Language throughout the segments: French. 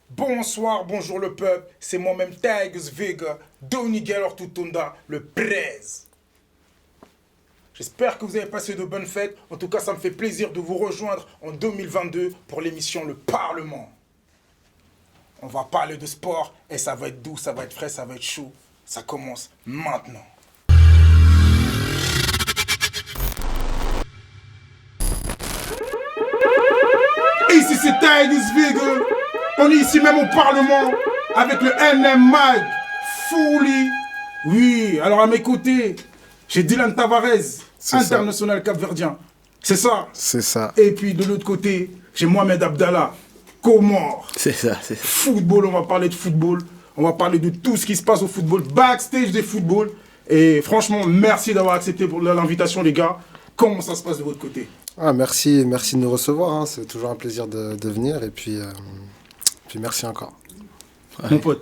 Bonsoir, bonjour le peuple, c'est moi-même Tigers Vega, Donny Gaylor Tutunda, le prez. J'espère que vous avez passé de bonnes fêtes. En tout cas, ça me fait plaisir de vous rejoindre en 2022 pour l'émission Le Parlement. On va parler de sport et ça va être doux, ça va être frais, ça va être chaud. Ça commence maintenant. Ici c'est Tigers Vega. On est ici même au Parlement avec le NM Mag Fouli. Oui, alors à mes côtés, j'ai Dylan Tavares, international capverdien. C'est ça. C'est ça. Et puis de l'autre côté, j'ai Mohamed Abdallah, Comore. C'est ça. Football, on va parler de football. On va parler de tout ce qui se passe au football, backstage des footballs. Et franchement, merci d'avoir accepté pour l'invitation, les gars. Comment ça se passe de votre côté? Merci de nous recevoir. Hein. C'est toujours un plaisir de venir. Et puis merci encore. Ouais. Mon pote.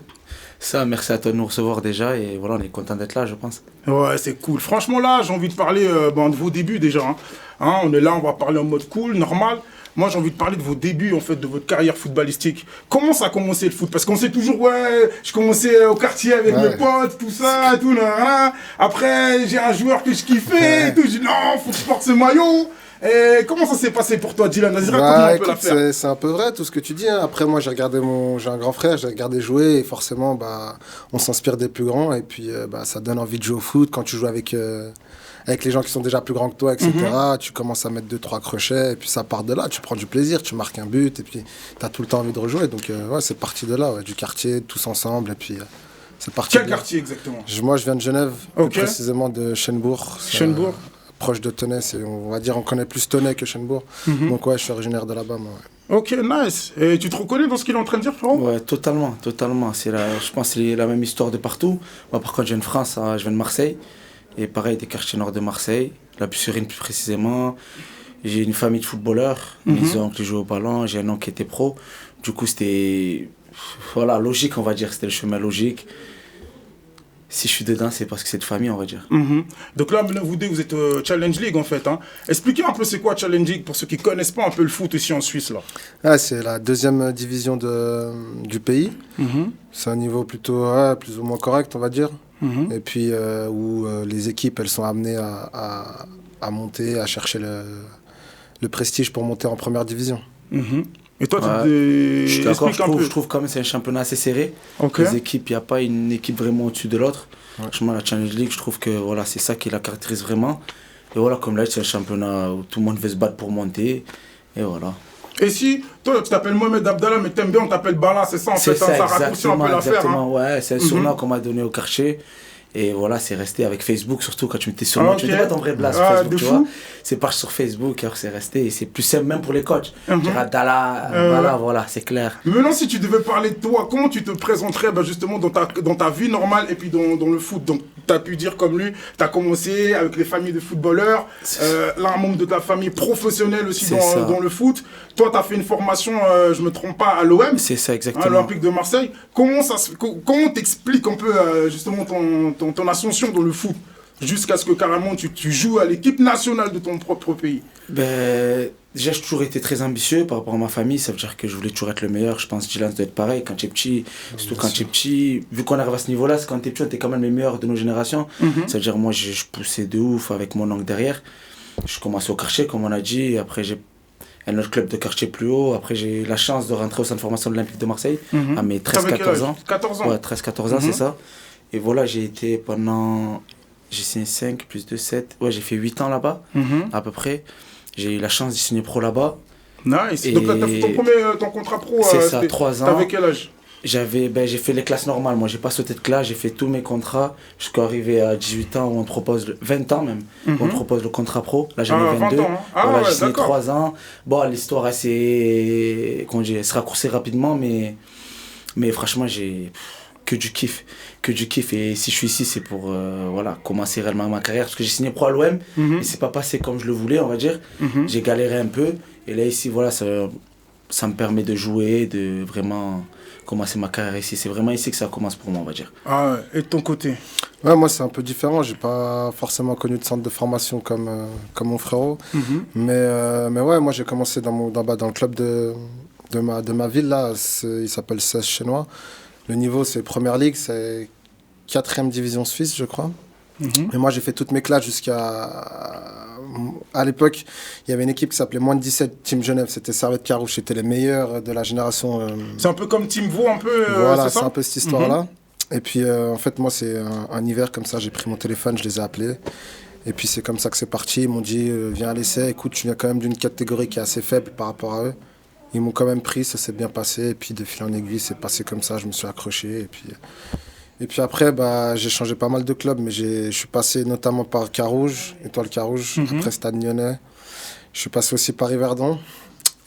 Ça, merci à toi de nous recevoir déjà. Et voilà, on est content d'être là, je pense. Ouais, c'est cool. Franchement, là, j'ai envie de parler de vos débuts déjà. On est là, on va parler en mode cool, normal. Moi, j'ai envie de parler de vos débuts, en fait, de votre carrière footballistique. Comment ça a commencé le foot? Parce qu'on sait toujours, ouais, je commençais au quartier avec mes potes, tout ça, tout, là. Après, j'ai un joueur que je kiffais, et tout. J'ai dit, non, faut que je porte ce maillot. Et comment ça s'est passé pour toi, Dylan? Vas-y, raconte-moi un peu l'affaire. C'est un peu vrai, tout ce que tu dis. Hein. Après, moi, j'ai un grand frère, j'ai regardé jouer, et forcément, on s'inspire des plus grands, et puis ça donne envie de jouer au foot. Quand tu joues avec les gens qui sont déjà plus grands que toi, etc., tu commences à mettre 2-3 crochets, et puis ça part de là, tu prends du plaisir, tu marques un but, et puis tu as tout le temps envie de rejouer. Donc, c'est parti de là, du quartier, tous ensemble, et puis c'est parti. Quel quartier exactement? Moi, je viens de Genève, plus précisément de Schönbourg. Schönbourg. Proche de Tenay, on va dire on connaît plus Tenay que Schönbourg. Donc ouais, je suis originaire de là-bas. Moi, ouais. Ok, nice. Et tu te reconnais dans ce qu'il est en train de dire, Florent? Ouais, totalement. Je pense que c'est la même histoire de partout. Moi, par contre, je viens de France, je viens de Marseille. Et pareil, des quartiers nord de Marseille, la Busserine plus précisément. J'ai une famille de footballeurs, mes oncles qui jouaient au ballon, j'ai un oncle qui était pro. Du coup, c'était logique, on va dire, c'était le chemin logique. Si je suis dedans, c'est parce que c'est de famille, on va dire. Donc là, vous êtes Challenge League, en fait. Expliquez un peu c'est quoi Challenge League, pour ceux qui ne connaissent pas un peu le foot ici en Suisse. Là. C'est la deuxième division du pays. C'est un niveau plutôt plus ou moins correct, on va dire. Et puis, où les équipes, elles sont amenées à monter, à chercher le prestige pour monter en première division. Et toi, je suis d'accord, je trouve quand même que c'est un championnat assez serré. Les équipes, il n'y a pas une équipe vraiment au-dessus de l'autre. Franchement, la Challenge League, je trouve que c'est ça qui la caractérise vraiment. Et voilà, comme là, c'est un championnat où tout le monde veut se battre pour monter. Et voilà. Et si, toi, tu t'appelles Mohamed Abdallah, mais t'aimes bien, on t'appelle Bala, c'est ça en fait, ça raccourcit un peu l'affaire. Ouais, c'est un surnom qu'on m'a donné au quartier. Et voilà, c'est resté avec Facebook, surtout quand tu mettais sur moi. Tu dis pas ton vrai blast Facebook, tu vois. C'est parti sur Facebook, alors c'est resté. Et c'est plus simple même pour les coachs. Abdallah, voilà, c'est clair. Mais maintenant, si tu devais parler de toi, comment tu te présenterais justement dans ta vie normale et puis dans le foot? Donc, tu as pu dire comme lui, tu as commencé avec les familles de footballeurs, là, un membre de ta famille professionnelle aussi dans le foot. Toi, tu as fait une formation, je me trompe pas, à l'OM. C'est ça, exactement. À l'Olympique de Marseille. Comment t'expliques un peu justement ton ascension dans le foot, jusqu'à ce que carrément tu joues à l'équipe nationale de ton propre pays? Déjà, j'ai toujours été très ambitieux par rapport à ma famille. Ça veut dire que je voulais toujours être le meilleur. Je pense que Dylan doit être pareil quand tu es petit. Surtout quand tu es petit. Vu qu'on arrive à ce niveau-là, c'est quand tu es petit, on était quand même les meilleurs de nos générations. Ça veut dire moi, je poussais de ouf avec mon oncle derrière. Je commençais au quartier, comme on a dit. Après, j'ai un autre club de quartier plus haut. Après, j'ai eu la chance de rentrer au centre de formation de l'Olympique de Marseille à mes 13-14 ans. 14 ans. Ouais, 13-14 ans, c'est ça. Et voilà, j'ai été pendant... J'ai signé 5 plus 2, 7. Ouais, j'ai fait 8 ans là-bas, à peu près. J'ai eu la chance de signer pro là-bas. Nice. Donc là, t'as fait ton contrat pro. C'est ça, 3 ans. T'avais quel âge? J'ai fait les classes normales. Moi, j'ai pas sauté de classe. J'ai fait tous mes contrats jusqu'à arriver à 18 ans où on te propose... 20 ans même. Où on te propose le contrat pro. Là, j'en ai 22. 20 ans, voilà, j'ai signé 3 ans. Bon, l'histoire, elle se raccourcit rapidement, mais franchement, j'ai... que du kiff. Et si je suis ici, c'est pour commencer réellement ma carrière. Parce que j'ai signé pro à l'OM, et c'est pas passé comme je le voulais, on va dire. J'ai galéré un peu. Et là, ici, voilà, ça me permet de jouer, de vraiment commencer ma carrière ici. C'est vraiment ici que ça commence pour moi, on va dire. Ah ouais. Et de ton côté? Ouais, moi, c'est un peu différent. J'ai pas forcément connu de centre de formation comme mon frérot. Mais ouais, moi, j'ai commencé dans le club de ma ville, là, il s'appelle 16 Chenois. Le niveau, c'est Première Ligue, c'est 4e division suisse, je crois. Et moi, j'ai fait toutes mes classes jusqu'à... À l'époque, il y avait une équipe qui s'appelait Moins de 17 Team Genève. C'était Servette Carouge. C'était les meilleurs de la génération. C'est un peu comme Team Vaux, un peu. Voilà, c'est un peu cette histoire-là. Et puis, en fait, moi, c'est un hiver comme ça. J'ai pris mon téléphone, je les ai appelés. Et puis, c'est comme ça que c'est parti. Ils m'ont dit, viens à l'essai. Écoute, tu viens quand même d'une catégorie qui est assez faible par rapport à eux. Ils m'ont quand même pris, ça s'est bien passé. Et puis, de fil en aiguille, c'est passé comme ça. Je me suis accroché. Et puis après, j'ai changé pas mal de clubs, mais je suis passé notamment par Carouge, Étoile Carouge, après Stade Lyonnais. Je suis passé aussi par Yverdon.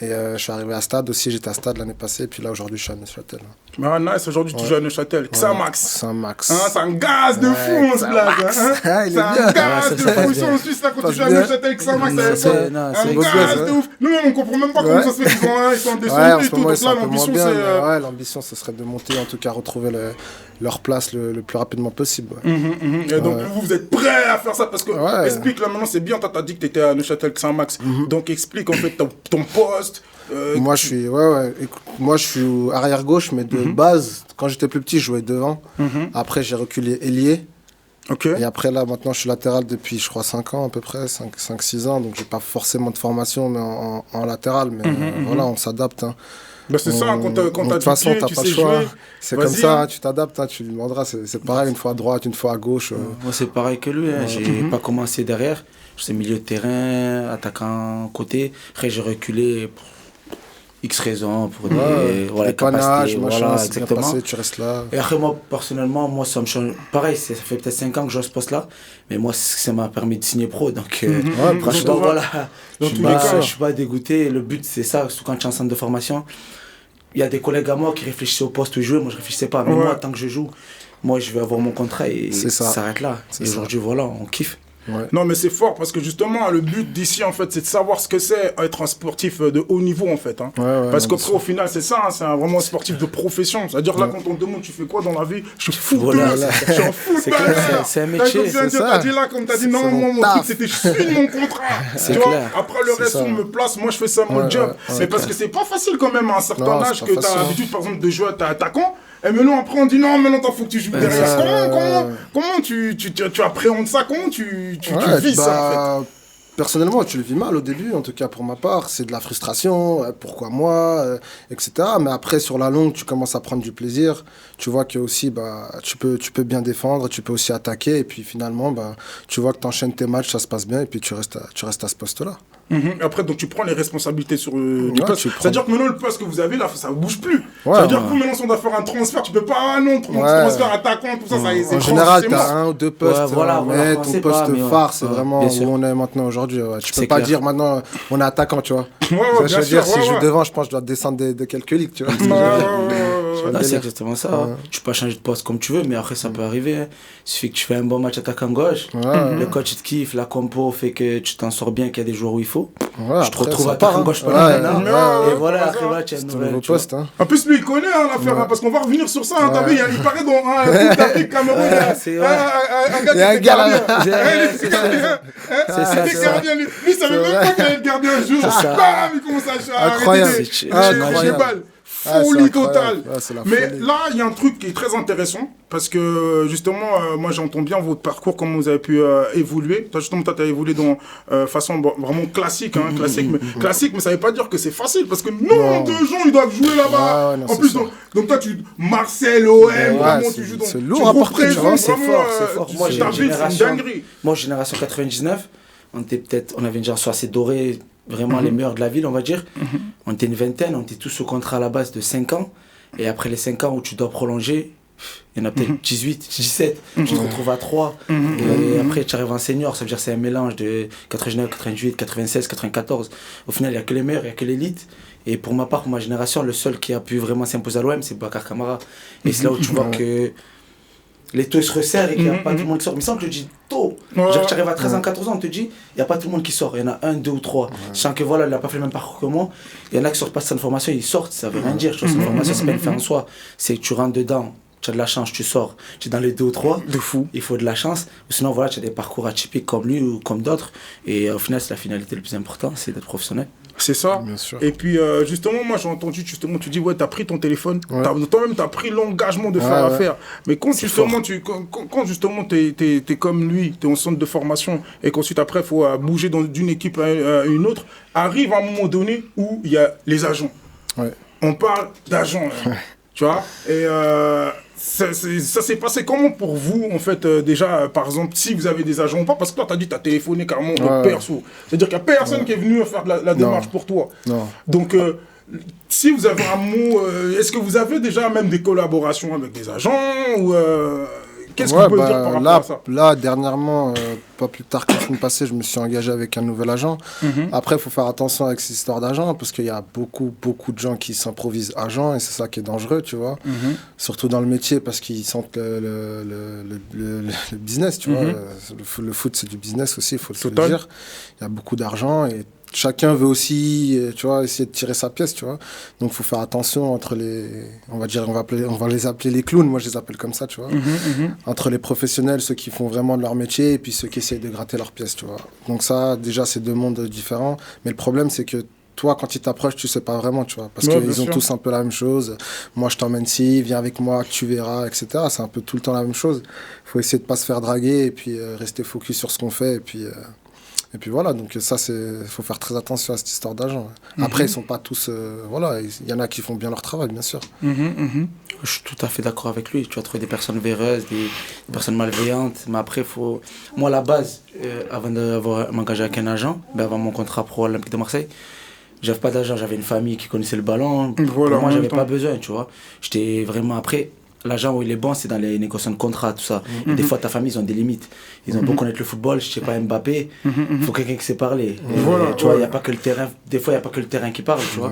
Et je suis arrivé à Stade aussi, j'étais à Stade l'année passée, et puis là aujourd'hui je suis à Neuchâtel. Ah nice, aujourd'hui tu joues à Neuchâtel. Xamax. Xamax. Hein, c'est un gaz de fou, on se blague. Hein. Il C'est un gaz de fou. Ici en Suisse, là, quand tu joues à Neuchâtel, Xamax, c'est un gaz de ouf. Nous, on comprend même pas comment ça se fait qu'ils sont en descente et tout. Donc là, l'ambition, c'est. L'ambition, ce serait de monter, en tout cas, retrouver leur place le plus rapidement possible. Et donc, vous êtes prêts à faire ça parce que, explique là maintenant, c'est bien, t'as dit que t'étais à Neuchâtel Xamax. Donc, explique en fait ton poste. Moi, je suis arrière gauche, mais de base, quand j'étais plus petit, je jouais devant. Après, j'ai reculé ailier. Et après, là, maintenant, je suis latéral depuis, je crois, 5 ans à peu près, 5-6 ans. Donc, j'ai pas forcément de formation mais en latéral. Mais voilà, on s'adapte. Hein. Bah c'est ça, quand t'as de toute façon, t'as pas le choix. C'est comme ça, tu t'adaptes, tu lui demanderas. C'est pareil, une fois à droite, une fois à gauche. Moi, c'est pareil que lui. Hein. J'ai pas commencé derrière. J'étais milieu de terrain, attaquant côté. Après, j'ai reculé pour X raisons, pour des capacités. Voilà, exactement. Passé, tu restes là. Et après, moi, personnellement, ça me change. Pareil, ça fait peut-être 5 ans que je joue à ce poste-là. Mais moi, ça m'a permis de signer pro. Donc, franchement, voilà. Je suis pas dégoûté. Le but, c'est ça, surtout quand tu es en centre de formation. Il y a des collègues à moi qui réfléchissaient au poste où je jouais, moi je réfléchissais pas. Mais moi, tant que je joue, moi je vais avoir mon contrat et ça s'arrête là. Et aujourd'hui, voilà, on kiffe. Non, mais c'est fort parce que justement, le but d'ici, en fait, c'est de savoir ce que c'est être un sportif de haut niveau, en fait. Hein. Parce qu'après, au final, c'est ça, hein, c'est vraiment un sportif de profession. C'est-à-dire, là, quand on te demande, tu fais quoi dans la vie? Je suis fou, je suis en foot. C'est clair, c'est un métier. T'as dit là, comme t'as dit, non, moi, mon truc, c'était je suis mon contrat. C'est clair. Après, le reste, on me place, moi, je fais ça, mon job. Mais parce que c'est pas facile quand même à un certain âge que t'as l'habitude, par exemple, de jouer à attaquant. Et maintenant, après, on dit non, maintenant, il faut que tu joues derrière. Comment tu appréhendes ça? Comment tu vis ça, en fait? Personnellement, tu le vis mal au début, en tout cas pour ma part. C'est de la frustration, pourquoi moi, etc. Mais après, sur la longue, tu commences à prendre du plaisir. Tu vois que aussi, tu peux bien défendre, tu peux aussi attaquer. Et puis finalement, tu vois que tu enchaînes tes matchs, ça se passe bien. Et puis tu restes à ce poste-là. Après, donc tu prends les responsabilités sur le poste. C'est-à-dire que maintenant, le poste que vous avez là, ça ne bouge plus. C'est-à-dire que maintenant, si on doit faire un transfert, tu peux pas, transfert attaquant, tout ça, c'est en général, tu as 1 ou 2 postes. Mais ton poste phare, c'est vraiment où on est maintenant aujourd'hui. Tu peux pas dire maintenant, on est attaquant, tu vois. Je veux dire, si je joue devant, je pense que je dois descendre de quelques ligues, tu vois. C'est exactement ça. Tu peux pas changer de poste comme tu veux, mais après, ça peut arriver. Il suffit que tu fais un bon match attaquant gauche. Le coach te kiffe, la compo fait que tu t'en sors bien, qu'il y a des joueurs où il faut. Je te retrouve attaquant gauche pendant et voilà, après, tu as un nouveau poste. En plus, lui, il connaît l'affaire, parce qu'on va revenir sur ça. T'as vu, il paraît dans un Coupe d'Afrique Cameroun. Il y a un gars là. C'est ça. Lui, il savait même pas qu'il allait le garder un jour. Il commence à incroyable. Folie totale. Mais là, il y a un truc qui est très intéressant parce que justement, moi j'entends bien votre parcours, comment vous avez pu évoluer. Toi, justement, tu as évolué dans façon vraiment classique, classique, mais ça ne veut pas dire que c'est facile parce que nombre de gens ils doivent jouer là-bas. En plus, donc toi, Marseille, OM, vraiment, tu joues dans. C'est lourd à porter, c'est fort. Moi, j'ai une dinguerie. Moi, génération 99, on avait une génération assez dorée. Vraiment les meilleurs de la ville, on va dire. On était une vingtaine, on était tous sous contrat à la base de 5 ans. Et après les 5 ans où tu dois prolonger, il y en a peut-être 18, 17. Tu te retrouves à 3. Et après, tu arrives en senior, ça veut dire que c'est un mélange de 89, 88, 96, 94. Au final, il n'y a que les meilleurs, il n'y a que l'élite. Et pour ma part, pour ma génération, le seul qui a pu vraiment s'imposer à l'OM, c'est Bakar Kamara. Et c'est là où tu vois que les taux se resserrent et qu'il n'y a pas tout le monde qui sort. Mais ça, on te le dit tôt. Genre, tu arrives à 13 ans, 14 ans, on te dit, il n'y a pas tout le monde qui sort. Il y en a 1, 2 ou 3. Je sens que voilà, il n'a pas fait le même parcours que moi. Il y en a qui sortent pas de cette formation, ils sortent, ça veut rien dire. Cette formation, c'est pas une fin en soi. C'est que tu rentres dedans, tu as de la chance, tu sors. Tu es dans les 2 ou 3. De fou. Il faut de la chance. Ou sinon, voilà, tu as des parcours atypiques comme lui ou comme d'autres. Et au final, c'est la finalité le plus important, c'est d'être professionnel. C'est ça. Bien sûr. Et puis, justement, moi, j'ai entendu, justement, tu dis, ouais, t'as pris ton téléphone, Ouais. toi-même, t'as pris l'engagement de faire Ouais, l'affaire. Mais quand, C'est justement, fort. quand justement, t'es comme lui, t'es en centre de formation, et qu'ensuite, après, il faut bouger d'une équipe à une autre, arrive un moment donné où il y a les agents. Ouais. On parle d'agents, là. Tu vois. Et ça s'est passé comment pour vous, en fait, déjà, par exemple, si vous avez des agents ou pas, parce que toi, tu as dit que tu as téléphoné carrément au perso. C'est-à-dire qu'il n'y a personne qui est venu faire la démarche pour toi. Non. Donc, si vous avez un mot, est-ce que vous avez déjà même des collaborations avec des agents ou qu'est-ce que vous pouvez dire par rapport à ça? Là, dernièrement, pas plus tard que la semaine passée, je me suis engagé avec un nouvel agent. Après, il faut faire attention avec ces histoires d'agents parce qu'il y a beaucoup de gens qui s'improvisent agents et c'est ça qui est dangereux, tu vois. Surtout dans le métier parce qu'ils sentent le business, tu vois. Le foot, c'est du business aussi, il faut le dire. Il y a beaucoup d'argent et chacun veut aussi, tu vois, essayer de tirer sa pièce, tu vois. Donc, il faut faire attention entre on va les appeler les clowns, moi je les appelle comme ça, tu vois. Entre les professionnels, ceux qui font vraiment de leur métier, et puis ceux qui essayent de gratter leur pièce, tu vois. Donc ça, déjà, c'est deux mondes différents. Mais le problème, c'est que toi, quand ils t'approchent, tu sais pas vraiment, tu vois. Parce qu'ils ont tous un peu la même chose. Moi, je t'emmène ici, viens avec moi, tu verras, etc. C'est un peu tout le temps la même chose. Il faut essayer de pas se faire draguer, et puis rester focus sur ce qu'on fait, et puis voilà, donc ça, il faut faire très attention à cette histoire d'agent. Après, ils sont pas tous... voilà, il y en a qui font bien leur travail, bien sûr. Je suis tout à fait d'accord avec lui. Tu vas trouver des personnes véreuses, des personnes malveillantes. Mais après, moi, à la base, avant de m'engager avec un agent, avant mon contrat pro Olympique de Marseille, j'avais pas d'agent, j'avais une famille qui connaissait le ballon. Voilà, pour moi, j'avais pas besoin, tu vois. J'étais vraiment... Après, l'agent où il est bon, c'est dans les négociations de contrat, tout ça. Et des fois, ta famille, ils ont des limites. Ils ont beau connaître le football, je sais pas, Mbappé, il faut quelqu'un qui sait parler. Voilà, tu vois, il y a pas que le terrain. Des fois, il n'y a pas que le terrain qui parle, tu vois.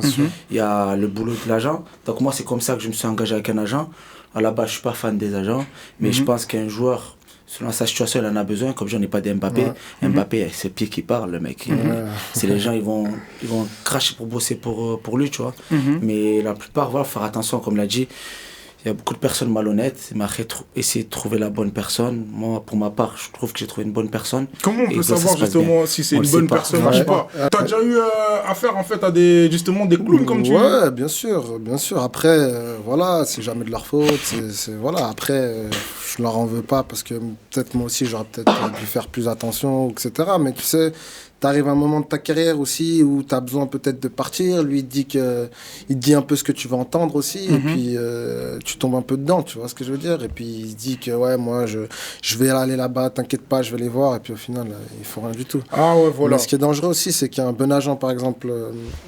Il y a le boulot de l'agent. Donc moi, c'est comme ça que je me suis engagé avec un agent. À la base, je suis pas fan des agents, mais je pense qu'un joueur, selon sa situation, il en a besoin. Comme j'en ai pas d'Mbappé. Mbappé, c'est le pied qui parle, le mec. C'est les gens, ils vont cracher pour bosser pour lui, tu vois. Mais la plupart, voilà, faut faire attention, comme l'a dit. Il y a beaucoup de personnes malhonnêtes, mais après, essayer de trouver la bonne personne. Moi, pour ma part, je trouve que j'ai trouvé une bonne personne. Comment on peut savoir justement si c'est une bonne personne ou pas? T'as déjà eu affaire en fait à des clowns comme tu dis? Ouais, bien sûr. Après, voilà, c'est jamais de leur faute. Voilà. Après, je leur en veux pas parce que peut-être moi aussi, j'aurais peut-être dû faire plus attention, etc. Mais tu sais, t'arrives à un moment de ta carrière aussi où t'as besoin peut-être de partir. Lui, il te dit un peu ce que tu veux entendre aussi. Et puis, tu tombes un peu dedans, tu vois ce que je veux dire. Et puis, il se dit que, ouais, moi, je vais aller là-bas, t'inquiète pas, je vais les voir. Et puis, au final, il faut rien du tout. Ah ouais, voilà. Mais ce qui est dangereux aussi, c'est qu'il y a un bon agent, par exemple,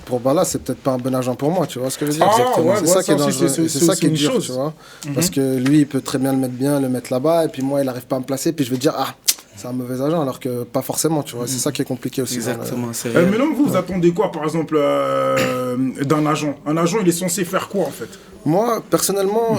pour Bala, c'est peut-être pas un bon agent pour moi, tu vois ce que je veux dire. Exactement. C'est ça qui est dangereux. C'est ça qui est dur, chose. tu vois. Parce que lui, il peut très bien le mettre bien, le mettre là-bas. Et puis, moi, il n'arrive pas à me placer. Puis, je vais dire, ah, c'est un mauvais agent, alors que pas forcément, tu vois. C'est ça qui est compliqué aussi. Exactement. Mais non, vous attendez quoi, par exemple, d'un agent? Un agent, il est censé faire quoi, en fait? Moi, personnellement,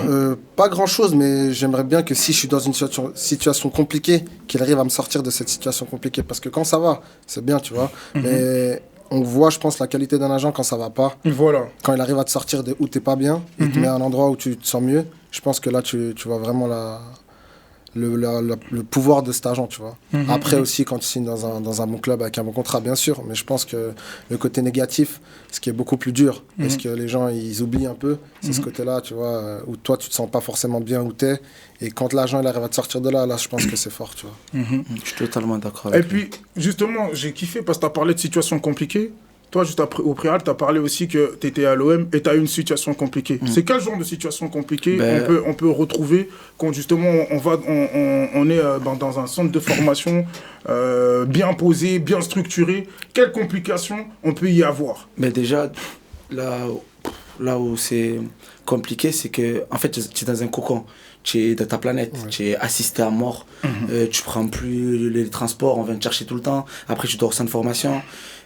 pas grand-chose, mais j'aimerais bien que si je suis dans une situation compliquée, qu'il arrive à me sortir de cette situation compliquée. Parce que quand ça va, c'est bien, tu vois. Mais on voit, je pense, la qualité d'un agent quand ça va pas. Voilà. Quand il arrive à te sortir de où t'es pas bien, et te met à un endroit où tu te sens mieux, je pense que là, tu vois vraiment le pouvoir de cet agent, tu vois. Après aussi, quand tu signes dans un bon club avec un bon contrat, bien sûr, mais je pense que le côté négatif, ce qui est beaucoup plus dur, parce que les gens, ils oublient un peu, c'est ce côté-là, tu vois, où toi, tu te sens pas forcément bien où t'es, et quand l'agent, il arrive à te sortir de là, je pense que c'est fort, tu vois. Je suis totalement d'accord avec lui. Et puis, justement, j'ai kiffé parce que tu as parlé de situations compliquées. Toi, juste après, au préalable, tu as parlé aussi que tu étais à l'OM et tu as eu une situation compliquée. C'est quel genre de situation compliquée on peut retrouver quand justement on est dans un centre de formation bien posé, bien structuré? Quelles complications on peut y avoir? Mais déjà, là où c'est compliqué, c'est que en fait, tu es dans un cocon. Tu es dans ta planète, tu es assisté à mort. Tu prends plus les transports, on vient te chercher tout le temps. Après, tu dors au centre de formation.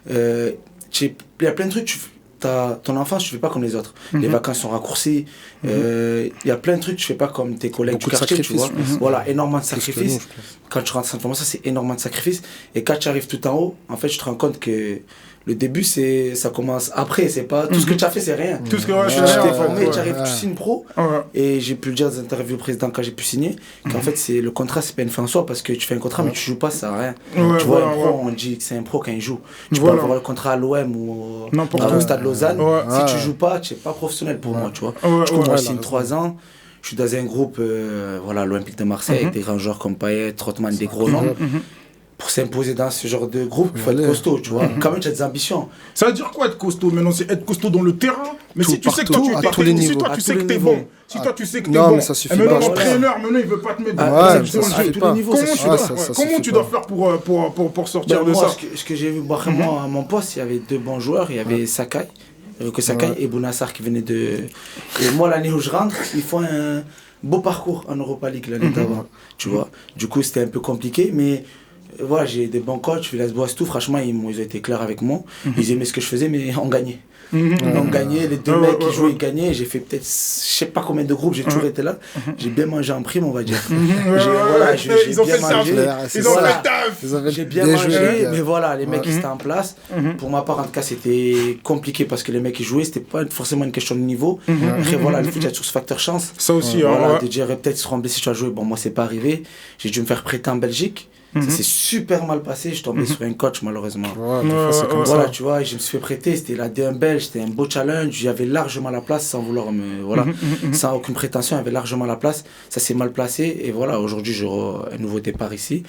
Il y a plein de trucs, ton enfance, tu fais pas comme les autres. Les vacances sont raccourcies. Il y a plein de trucs, tu fais pas comme tes collègues du quartier, tu vois. Voilà, énormément de sacrifices. Quand tu rentres en formation, c'est énormément de sacrifices. Et quand tu arrives tout en haut, en fait, tu te rends compte que Le début, ça commence après, c'est pas... Tout ce que tu as fait, c'est rien. Tout ce que Tu t'es formé, tu arrives, tu signes pro. Ouais. Et j'ai pu le dire dans des interviews précédentes quand j'ai pu signer, qu'en fait, le contrat, c'est pas une fin en soi, parce que tu fais un contrat, mais tu joues pas, ça sert à rien. Ouais, tu vois, voilà, un pro, on dit que c'est un pro quand il joue. Tu peux avoir le contrat à l'OM ou au Stade Lausanne. Si tu joues pas, tu n'es pas professionnel pour moi, tu vois. Du coup, moi, je signe 3 ans. Je suis dans un groupe, l'Olympique de Marseille, avec des grands joueurs comme Payet, Trottmann, des gros noms. Pour s'imposer dans ce genre de groupe, il faut être costaud, tu vois. Quand même, tu as des ambitions. Ça veut dire quoi être costaud maintenant? C'est être costaud dans le terrain. Mais si tu sais que toi, tu sais que t'es bon. Si toi, tu sais que t'es bon. Mais ça suffit pas. Maintenant, l'entraîneur, il veut pas te mettre dans Comment tu dois faire pour sortir de ça? Ce que j'ai vu, moi, à mon poste, il y avait 2 bons joueurs. Il y avait Sakai et Bounassar qui venaient de... Et moi, l'année où je rentre, ils font un beau parcours en Europa League l'année d'avant. Tu vois. Du coup, c'était un peu compliqué, mais... Voilà, j'ai des bons coachs, Villas-Boas, tout. Franchement, ils ont été clairs avec moi. Ils aimaient ce que je faisais, mais on gagnait. On gagnait, les 2 mecs qui jouaient, ils gagnaient. J'ai fait peut-être, je sais pas combien de groupes, j'ai toujours été là. J'ai bien mangé en prime, on va dire. Ils ont fait le taf. Ils ont fait le taf. J'ai bien mangé, mais voilà, les mecs, ils étaient en place. Pour ma part, en tout cas, c'était compliqué parce que les mecs, ils jouaient. C'était pas forcément une question de niveau. Après, voilà, le foot, il y a toujours ce facteur chance. Ça aussi, voilà, de dire peut-être ils seront blessés, tu vas jouer. Bon, moi, c'est pas arrivé. J'ai dû me faire prêter en Belgique. Ça s'est super mal passé, je suis tombé sur un coach malheureusement. Voilà, tu vois, je me suis fait prêter, c'était la D1 belge, c'était un beau challenge, j'avais largement la place sans vouloir me... Voilà, sans aucune prétention, j'avais largement la place, ça s'est mal placé et voilà, aujourd'hui j'aurai un nouveau départ ici.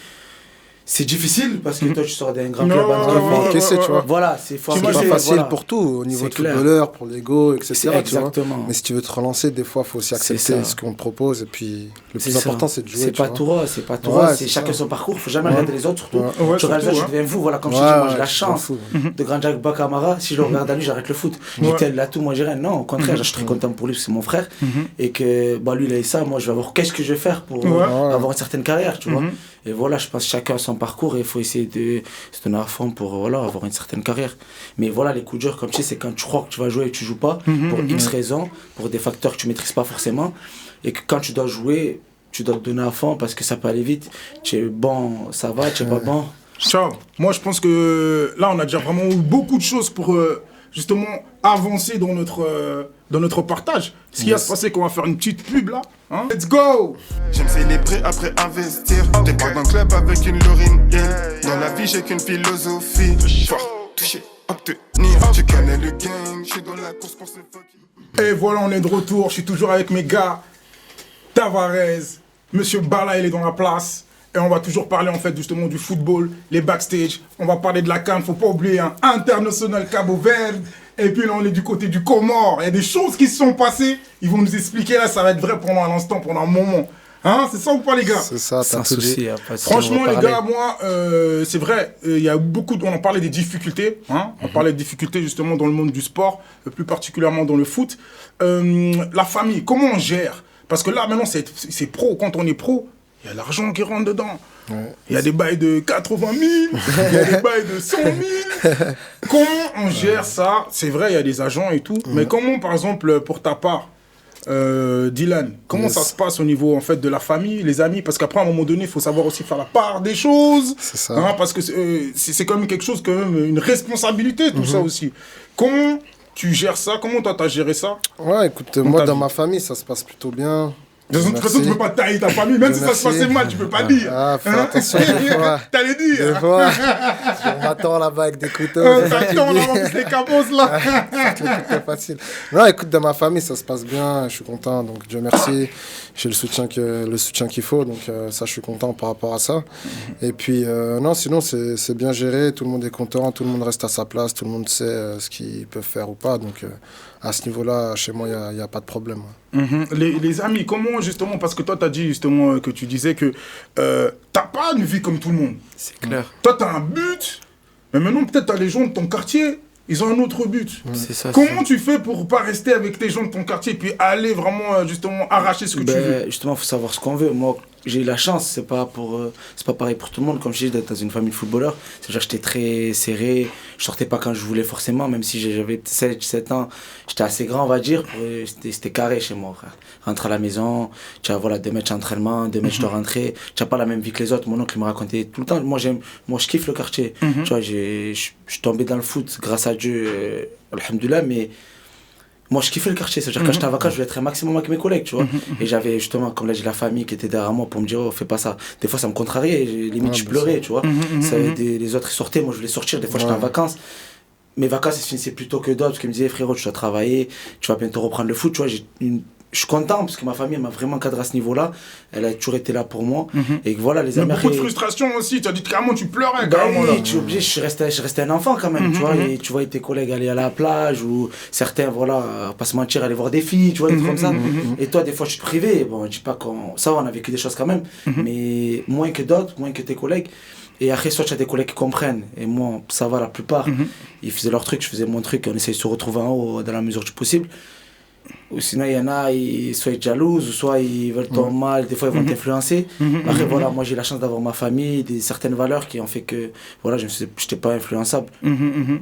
C'est difficile parce que toi tu sors d'un grand club encaissé, tu vois. Voilà, c'est pas facile pour tout, au niveau de footballeur, pour l'ego, etc. Exactement. Mais si tu veux te relancer, des fois, il faut aussi accepter ce qu'on te propose. Et puis, le plus important, c'est de jouer. C'est pas tout rose, c'est chacun son parcours. Il ne faut jamais regarder les autres, surtout. Tu regardes ça, je deviens fou. Voilà, comme je te dis, moi j'ai la chance de Grand Jack Bakamara. Si je le regarde à lui, j'arrête le foot. Tel là tout, moi j'ai rien. Non, au contraire, je suis très content pour lui, c'est mon frère. Et que lui, il a eu ça. Moi, je vais avoir qu'est-ce que je vais faire pour avoir une certaine carrière, tu vois. Et voilà, je pense que chacun a son parcours et il faut essayer de se donner à fond pour avoir une certaine carrière. Mais voilà, les coups durs, comme tu sais, c'est quand tu crois que tu vas jouer et tu joues pas, pour X raisons, pour des facteurs que tu maîtrises pas forcément. Et que quand tu dois jouer, tu dois te donner à fond parce que ça peut aller vite. Tu es bon, ça va, tu es pas bon. Ciao. Moi, je pense que là, on a déjà vraiment eu beaucoup de choses pour justement avancer dans notre partage. Ce qui va se passer, qu'on va faire une petite pub là. Hein? Let's go! J'aime célébrer après investir. Départ d'un club avec une Laurine Hill. Dans la vie, j'ai qu'une philosophie. Fort, toucher, obtenir. Tu connais le gang, je suis dans la course pour ce fuck. Et voilà, on est de retour. Je suis toujours avec mes gars. Tavares, Monsieur Bala, il est dans la place. Et on va toujours parler en fait justement du football, les backstage. On va parler de la CAN, faut pas oublier, hein, International Cabo Verde. Et puis là, on est du côté du Comore. Il y a des choses qui se sont passées. Ils vont nous expliquer là, ça va être vrai pendant un instant, pendant un moment. Hein, c'est ça ou pas les gars? C'est ça, sans souci. Franchement les gars, moi, c'est vrai, il y a beaucoup, on en parlait des difficultés. Hein, on parlait des difficultés justement dans le monde du sport, plus particulièrement dans le foot. La famille, comment on gère? Parce que là, maintenant, c'est pro. Quand on est pro, il y a l'argent qui rentre dedans. Il y a des bails de 80 000, il y a des bails de 100 000. Comment on gère ça? C'est vrai, il y a des agents et tout. Mais comment, par exemple, pour ta part, Dylan, comment ça se passe au niveau en fait, de la famille, les amis? Parce qu'après, à un moment donné, il faut savoir aussi faire la part des choses. C'est ça. Hein, parce que c'est quand même quelque chose, quand même, une responsabilité, tout ça aussi. Comment tu gères ça? Comment toi, t'as géré ça? Ouais, écoute, moi, dans ma famille, ça se passe plutôt bien. De toute façon, tu peux pas tailler ta famille, même si ça se passait mal, tu peux pas dire. Ah, fais attention, des fois. T'allais dire. Des fois, on m'attend là-bas avec des couteaux. T'attends là, en plus, les cabos là. C'est facile. Non, écoute, dans ma famille, ça se passe bien, je suis content, donc Dieu merci. J'ai le soutien qu'il faut, donc ça, je suis content par rapport à ça. Et puis, non, sinon, c'est bien géré, tout le monde est content, tout le monde reste à sa place, tout le monde sait ce qu'ils peuvent faire ou pas, donc à ce niveau-là, chez moi, il n'y a pas de problème. Les amis, comment justement, parce que toi, tu as dit justement que tu disais que t'as pas une vie comme tout le monde. C'est clair. Toi, tu as un but, mais maintenant, peut-être tu as les gens de ton quartier, ils ont un autre but. C'est ça. Comment tu fais pour pas rester avec tes gens de ton quartier et puis aller vraiment justement arracher ce que tu veux? Justement, il faut savoir ce qu'on veut. Moi, j'ai eu la chance, c'est pas pareil pour tout le monde. Comme je dis, d'être dans une famille de footballeurs, c'est-à-dire que j'étais très serré, je Je sortais pas quand je voulais forcément, même si j'avais 7 ans, j'étais assez grand, on va dire. C'était carré chez moi, frère. Rentrer à la maison, tu as voilà, 2 matchs d'entraînement, 2 matchs de rentrée. Tu n'as pas la même vie que les autres. Mon oncle me racontait tout le temps. Moi, je kiffe le quartier. Tu vois, je suis tombé dans le foot grâce à Dieu, alhamdoulilah, mais moi, je kiffais le quartier. C'est-à-dire que quand j'étais en vacances, je voulais être un maximum avec mes collègues, tu vois. Et j'avais justement, comme l'a dit, la famille qui était derrière moi pour me dire, oh, fais pas ça. Des fois, ça me contrariait. Limite, je pleurais, tu vois. Les autres, ils sortaient. Moi, je voulais sortir. Des fois, j'étais en vacances. Mes vacances, elles se finissaient plus tôt que d'autres. Parce qu'ils me disaient, frérot, tu dois travailler. Tu vas bientôt reprendre le foot. Tu vois, je suis content parce que ma famille m'a vraiment cadré à ce niveau-là. Elle a toujours été là pour moi. Et que voilà, les amis. Beaucoup de frustration aussi. Tu as dit carrément, tu pleurais bah carrément. Oui, tu es obligé. Je restais un enfant quand même. Tu vois, et tu vois tes collègues aller à la plage ou certains, voilà, pas se mentir, aller voir des filles, tu vois, des trucs comme ça. Et toi, des fois, je te privais. Bon, je dis pas qu'on. Ça, on a vécu des choses quand même. Mais moins que d'autres, moins que tes collègues. Et après, soit tu as des collègues qui comprennent. Et moi, ça va, la plupart. Ils faisaient leur truc, je faisais mon truc. On essayait de se retrouver en haut dans la mesure du possible. Ou sinon, il y en a, soit ils jalouses, ou soit ils veulent ton mal, des fois ils vont t'influencer. Après, voilà, moi j'ai la chance d'avoir ma famille, certaines valeurs qui ont fait que voilà, je n'étais pas influençable.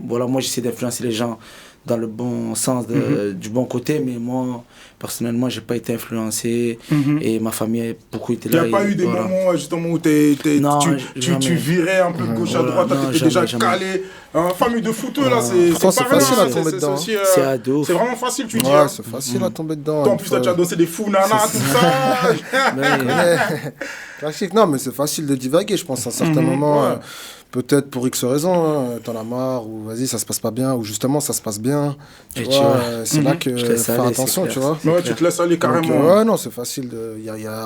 Voilà, moi j'essaie d'influencer les gens dans le bon sens, du bon côté, mais moi, personnellement, j'ai pas été influencé et ma famille a beaucoup été là. Il n'y a pas eu des moments justement où tu virais un peu de gauche à droite, tu étais déjà calé. Famille de footeux, là, c'est pas facile à tomber dedans. C'est vraiment facile, tu dis. Ouais, c'est facile à tomber dedans. En plus, tu as dansé des fous nanas, tout ça. Classique, non, mais c'est facile de divaguer, je pense, à un certain moment. Peut-être pour X raisons, t'en as marre, ou vas-y, ça se passe pas bien, ou justement, ça se passe bien. Tu vois, c'est là que faire attention, tu vois. Ouais, tu te laisses aller carrément. Ouais, non, c'est facile.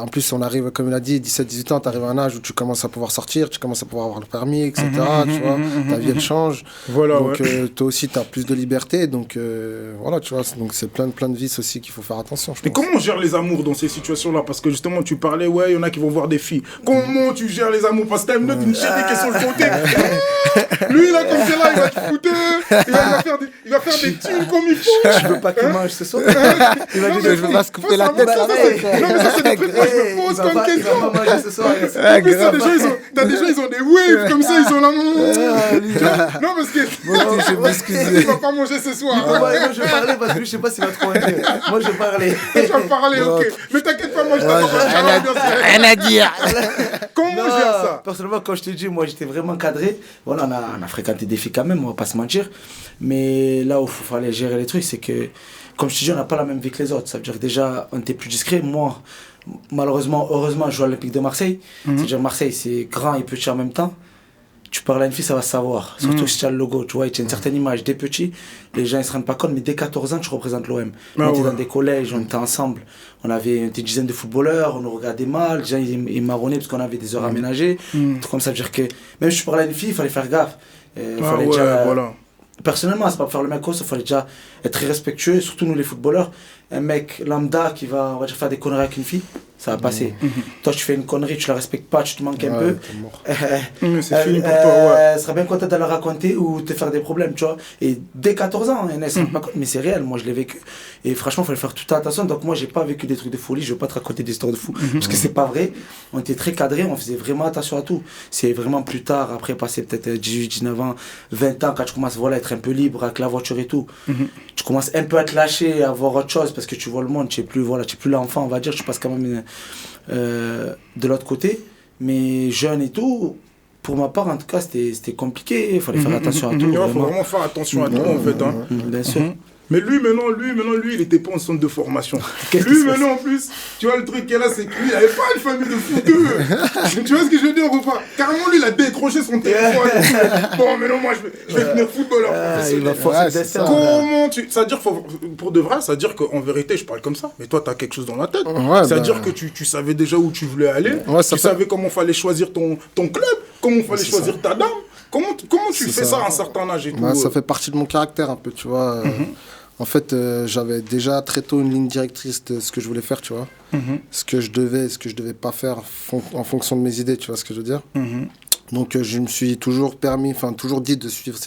En plus, on arrive, comme il a dit, 17-18 ans, t'arrives à un âge où tu commences à pouvoir sortir, tu commences à pouvoir avoir le permis, etc. Tu vois, ta vie, elle change. Voilà, donc, toi aussi, t'as plus de liberté. Donc, voilà, tu vois, donc c'est plein de vices aussi qu'il faut faire attention. Et comment on gère les amours dans ces situations-là? Parce que justement, tu parlais, ouais, il y en a qui vont voir des filles. Comment tu gères les amours? Parce que t'as une autre, une chérie qui est sur le côté. Lui, là, comme c'est là, il va te foutre. Il va faire des thunes comme il faut. Je veux pas qu'il mange ce soir. Il va dire, je veux pas se couper la tête. Non, mais ça, c'est des trucs que je me pose comme question. Il va pas manger ce soir. En plus, t'as des gens, ils ont des waves comme ça, ils ont la. Non, parce que. Il va pas manger ce soir. Moi, je vais parler parce que je sais pas s'il va trop en dire. Moi, je vais parler. Tu vas parler, ok. Mais t'inquiète pas, moi, je t'attends. Rien à dire. Comment on gère ça? Personnellement, quand je te dis, moi, j'étais vraiment cadré. Voilà, on a fréquenté des filles quand même, on va pas se mentir. Mais là où il fallait gérer les trucs, c'est que, comme je te dis, on n'a pas la même vie que les autres. Ça veut dire que déjà, on était plus discret. Moi, malheureusement, heureusement, je joue à l'Olympique de Marseille. C'est-à-dire Marseille, c'est grand et petit en même temps. Tu parles à une fille, ça va se savoir. Surtout si tu as le logo, tu vois, tu as une certaine image. Dès petit, les gens ne se rendent pas compte, mais dès 14 ans, tu représentes l'OM. On était dans des collèges, on était ensemble. On avait des dizaines de footballeurs, on nous regardait mal. Les gens, ils marronnaient parce qu'on avait des heures aménagées. Tout comme ça, veut dire que même si tu parlais à une fille, il fallait faire gaffe. Voilà. Personnellement, c'est pas pour faire le mec, il fallait déjà être très respectueux, surtout nous les footballeurs. Un mec lambda qui va, on va dire, faire des conneries avec une fille, ça va passer. Toi, tu fais une connerie, tu la respectes pas, tu te manques un peu. C'est fini pour toi, Elle sera bien contente de la raconter ou te faire des problèmes, tu vois. Et dès 14 ans, elle ne se rend pas compte, mais c'est réel, moi je l'ai vécu. Et franchement, il fallait faire toute attention. Donc moi, j'ai pas vécu des trucs de folie, je veux pas te raconter des histoires de fou, parce que c'est pas vrai. On était très cadrés, on faisait vraiment attention à tout. C'est vraiment plus tard, après passer peut-être 18, 19 ans, 20 ans, quand tu commences voilà, à être un peu libre avec la voiture et tout, tu commences un peu à te lâcher, à voir autre chose, parce que tu vois le monde, tu n'es plus l'enfant, on va dire, tu passes quand même de l'autre côté. Mais jeune et tout, pour ma part, en tout cas, c'était compliqué, il fallait faire attention à tout. Il faut vraiment faire attention à tout, en fait. Bien sûr. Mais lui, maintenant, il était pas en centre de formation. Lui, maintenant, en plus, tu vois, le truc qu'il y a là, c'est que lui, il avait pas une famille de fouteux. Tu vois ce que je veux dire ou pas? Carrément, lui, il a décroché son téléphone. Bon, mais non, moi, je vais finir footballeur. Il va forcer le destin. Comment tu... C'est-à-dire, pour de vrai, c'est-à-dire qu'en vérité, je parle comme ça, mais toi, t'as quelque chose dans la tête. C'est-à-dire que tu savais déjà où tu voulais aller. Tu savais comment fallait choisir ton club, comment fallait choisir ta dame. Comment tu fais ça à un certain âge et tout? Ça fait partie de mon caractère un peu, tu vois. En fait, j'avais déjà très tôt une ligne directrice de ce que je voulais faire, tu vois. Ce que je devais pas faire en fonction de mes idées, tu vois ce que je veux dire. Donc je me suis toujours dit de suivre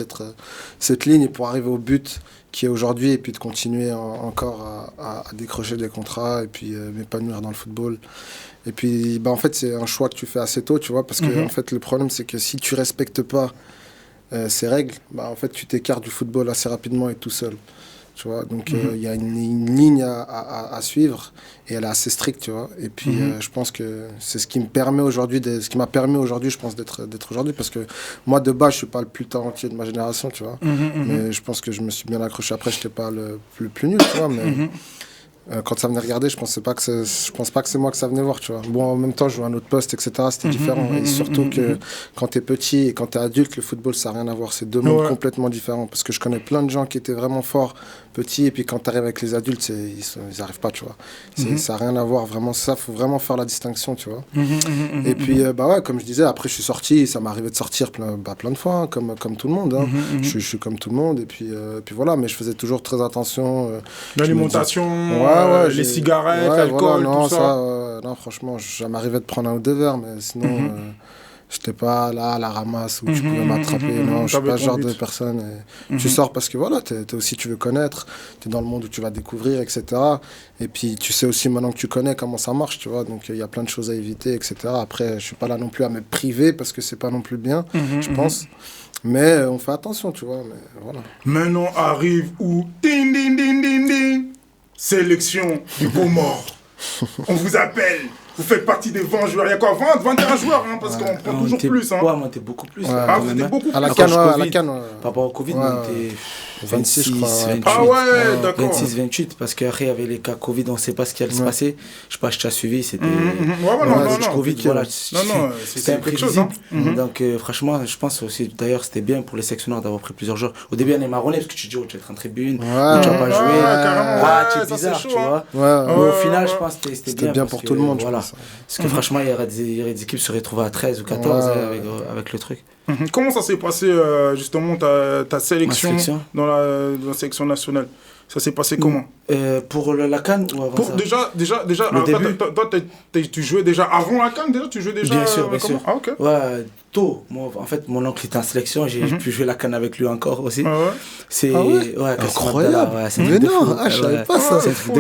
cette ligne pour arriver au but qui est aujourd'hui et puis de continuer encore à décrocher des contrats et puis m'épanouir dans le football. Et puis, en fait, c'est un choix que tu fais assez tôt, tu vois, parce que en fait, le problème, c'est que si tu respectes pas ces règles, bah, en fait, tu t'écartes du football assez rapidement et tout seul. Tu vois, donc il y a une ligne à suivre et elle est assez stricte, tu vois. Et puis je pense que c'est ce qui me permet aujourd'hui, ce qui m'a permis aujourd'hui, je pense, d'être aujourd'hui, parce que moi de base je suis pas le plus talentueux de ma génération, tu vois. Mais je pense que je me suis bien accroché. Après, j'étais pas le plus nul, tu vois, mais quand ça venait regarder, je pense pas que c'est moi que ça venait voir, tu vois. Bon, en même temps, je jouais à un autre poste, etc. C'était différent. Et surtout que quand t'es petit et quand t'es adulte, le football, ça n'a rien à voir. C'est deux mondes complètement différents. Parce que je connais plein de gens qui étaient vraiment forts petits, et puis quand t'arrives avec les adultes, ils arrivent pas, tu vois. Ça n'a rien à voir. Vraiment, ça, faut vraiment faire la distinction, tu vois. Et puis, bah ouais, comme je disais, après, je suis sorti. Ça m'est arrivé de sortir plein de fois, hein, comme tout le monde. Hein. Je suis comme tout le monde. Et puis voilà, mais je faisais toujours très attention. L'alimentation, les cigarettes, l'alcool, voilà, non, tout ça. Non, franchement, ça m'arrivait de prendre un ou deux verres, mais sinon, j'étais pas là à la ramasse où tu pouvais m'attraper. Non, je suis pas ce genre de personne. Tu sors parce que voilà, t'es aussi, tu veux connaître, t'es dans le monde où tu vas découvrir, etc. Et puis, tu sais aussi maintenant que tu connais comment ça marche, tu vois. Donc, il y a plein de choses à éviter, etc. Après, je suis pas là non plus à me priver parce que c'est pas non plus bien, je pense. Mais on fait attention, tu vois. Mais voilà. Maintenant arrive où ding ding ding ding ding. Sélection du Comore. On vous appelle. Vous faites partie des 20 joueurs. Il y a quoi, 21 joueurs, hein, parce qu'on prend toujours plus. Hein. Ouais, moi, t'es beaucoup plus. Ah, vous êtes beaucoup plus. À la CAN, Par rapport au Covid, on était 26, je crois, 28. Ah ouais, d'accord. 26, 28, parce qu'après, il y avait les cas Covid, on ne sait pas ce qui allait se passer. Je sais pas, je t'ai suivi, c'était... non, Covid, voilà. Non, c'était quelque chose. Hein. Donc, franchement, je pense aussi, d'ailleurs, c'était bien pour les sectionneurs d'avoir pris plusieurs joueurs. Au début, on est marronné, parce que tu te dis, oh, tu vas être en tribune, tu vas pas jouer. Ah, tu es bizarre, tu vois. Mais au final, je pense que c'était bien pour tout le monde, voilà. Parce que franchement, il y aurait des équipes qui se retrouvent à 13 ou 14 avec le truc. Comment ça s'est passé, justement, ta sélection dans la sélection nationale? Ça s'est passé comment? Pour la CAN ou avant ça? Déjà, toi, tu jouais déjà avant la CAN, déjà? Tu jouais déjà? Bien sûr. Ah, ok. Ouais, tôt. Moi, en fait, mon oncle était en sélection, j'ai pu jouer la CAN avec lui encore aussi. Ah ouais? C'est incroyable. C'est mais non, je savais pas ça. C'est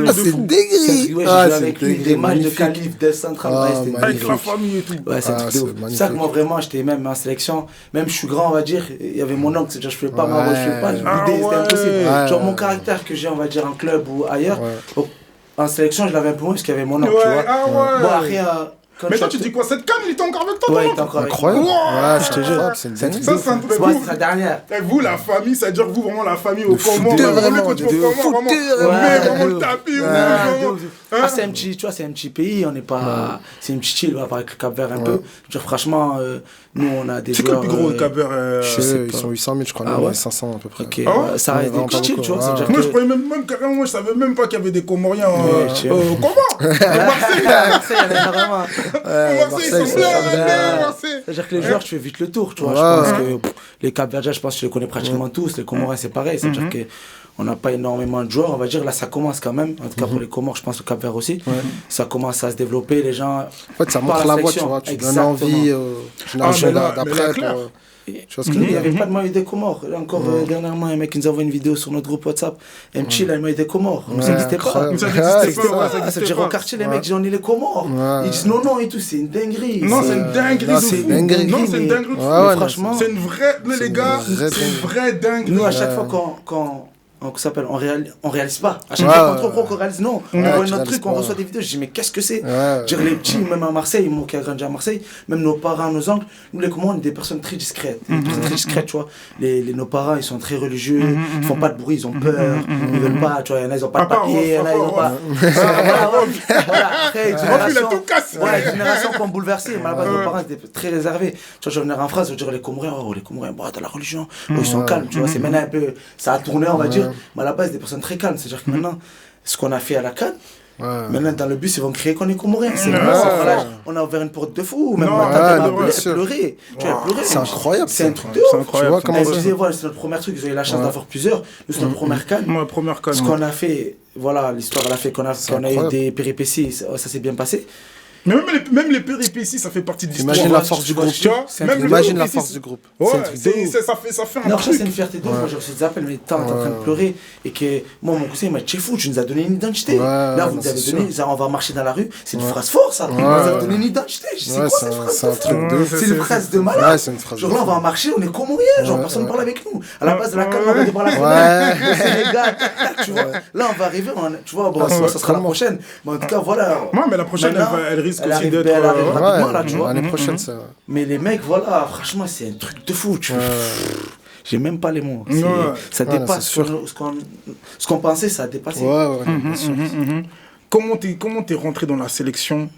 dingue. Ouais, j'ai joué avec lui des matchs de calife de central. Avec la famille et tout. Ouais, c'est un truc de ouf. C'est ça que moi, vraiment, j'étais même en sélection. Même je suis grand, on va dire, il y avait mon oncle, c'est-à-dire je ne pouvais pas m'arranger, je ne pouvais pas l'idée, c'était impossible. Genre mon caractère que j'ai, on va dire, en club ou ailleurs, en sélection, je l'avais un peu moins parce qu'il y avait mon oncle, tu vois. Bon, après, mais toi, tu dis quoi? Cette canne, il était encore avec toi? Ouais, il était encore avec moi. Incroyable. Ouais, je te jure. C'est ça, c'est un truc. C'est sa dernière. Et vous, la famille, ça veut dire que vous, vraiment, la famille au Comores, vraiment, quand tu vas au Comores, vraiment le tapis. C'est un petit, tu vois, c'est un petit pays, on n'est pas. C'est une petite île, on va parler avec le Cap-Vert un peu. Franchement, nous, on a des joueurs. C'est quoi le plus gros Cap-Vert? Ils sont 800 000, je crois, 500 à peu près. Ok, ça reste des petites îles, tu vois. Moi, je croyais même carrément, moi, je savais même pas qu'il y avait des Comoriens au Comores. Marseille, ils sont pleins. C'est-à-dire que les joueurs, tu fais vite le tour, tu vois. Je pense que les Cap-Verdiens, je pense que je les connais pratiquement tous. Les Comoriens, c'est pareil. C'est-à-dire qu'on n'a pas énormément de joueurs. On va dire, là, ça commence quand même. En tout cas, pour les Comores, je pense le Cap-Vert aussi. Ça commence à se développer. Les gens. En fait, ça montre la voie, tu vois. Tu donnes envie aux générations d'après. Il n'y avait pas de maillot des Comores. Encore dernièrement, un mec qui nous a envoyé une vidéo sur notre groupe WhatsApp. Un petit, là, le maillot des Comores. Ça n'existait pas. Ça veut dire, au quartier, les mecs disent, on est les Comores. Ils disent non et tout, c'est une dinguerie. Non, c'est une dinguerie. C'est une dinguerie. Non, c'est une dinguerie. Franchement, c'est une vraie, les gars, c'est une vraie dinguerie. Nous, à chaque fois on réalise pas. À chaque fois qu'on réalise, non. On voit notre truc, on reçoit des vidéos. Je dis, mais qu'est-ce que c'est? Les petits, même à Marseille, moi qui a grandi à Marseille, même nos parents, nos oncles, nous les Comores, on est des personnes très discrètes. Très discrètes, tu vois. Nos parents, ils sont très religieux, ils font pas de bruit, ils ont peur, ils veulent pas, tu vois. Il y en a, ils ont pas de papier, il y en a, ils ont pas. Voilà, après, une génération qu'on bouleversé, mais à la base, nos parents étaient très réservés. Tu vois, je vais venir en France, je vais dire, les Comoriens, t'as la religion, ils sont calmes, tu vois. C'est maintenant un peu, ça a tourné, on va dire. Mais à la base, des personnes très calmes. C'est-à-dire que maintenant, ce qu'on a fait à la CAN, maintenant dans le bus, ils vont crier qu'on est Comoriens. On a ouvert une porte de fou. Même ma tante a pleuré. C'est incroyable. C'est un truc de ouf. Tu vois comment elle disait, voilà, c'est notre premier truc. Ils ont eu la chance d'avoir plusieurs. Nous, c'est notre première CAN. Ce qu'on a fait, voilà, l'histoire elle a fait qu'on a eu des péripéties. Ça s'est bien passé. Mais même les péripéties, ça fait partie de l'histoire. Imagine la force du groupe. Tu vois, même Imagine les la péripéties, force du groupe. Ouais, C'est un truc de ouf. ça fait un Non, après, c'est truc. une fierté de ouf. Moi, j'ai reçu des appels, mais t'es en train de pleurer. Et que moi, mon cousin, il m'a dit, t'es fou, tu nous as donné une identité. Ouais, Là, vous non, nous avez c'est donné, ça, on va marcher dans la rue. C'est une phrase forte, ça. Vous nous avez donné une identité. Je sais Ouais, quoi cette phrase c'est un de truc fou de ouf. C'est une phrase de malade. Ouais, c'est une phrase Genre de là, on fou. va marcher, on est comoriens. Genre, personne ne parle avec nous. À la base de la caméra, on va parler avec Ouais. le Sénégal. Tu vois, là, on va arriver, tu vois, bon, ça sera la prochaine. Mais en tout cas, voilà. Ouais, mais la prochaine, Maintenant, elle risque elle aussi arrive- d'être. elle arrive ouais. rapidement, là, tu vois. L'année prochaine, ça. Mais les mecs, voilà, franchement, c'est un truc de fou. J'ai même pas les mots. Ouais. Ça Ouais, dépasse c'est sûr. ce qu'on pensait, ça a dépassé. Ouais, bien sûr. Comment t'es rentré dans la sélection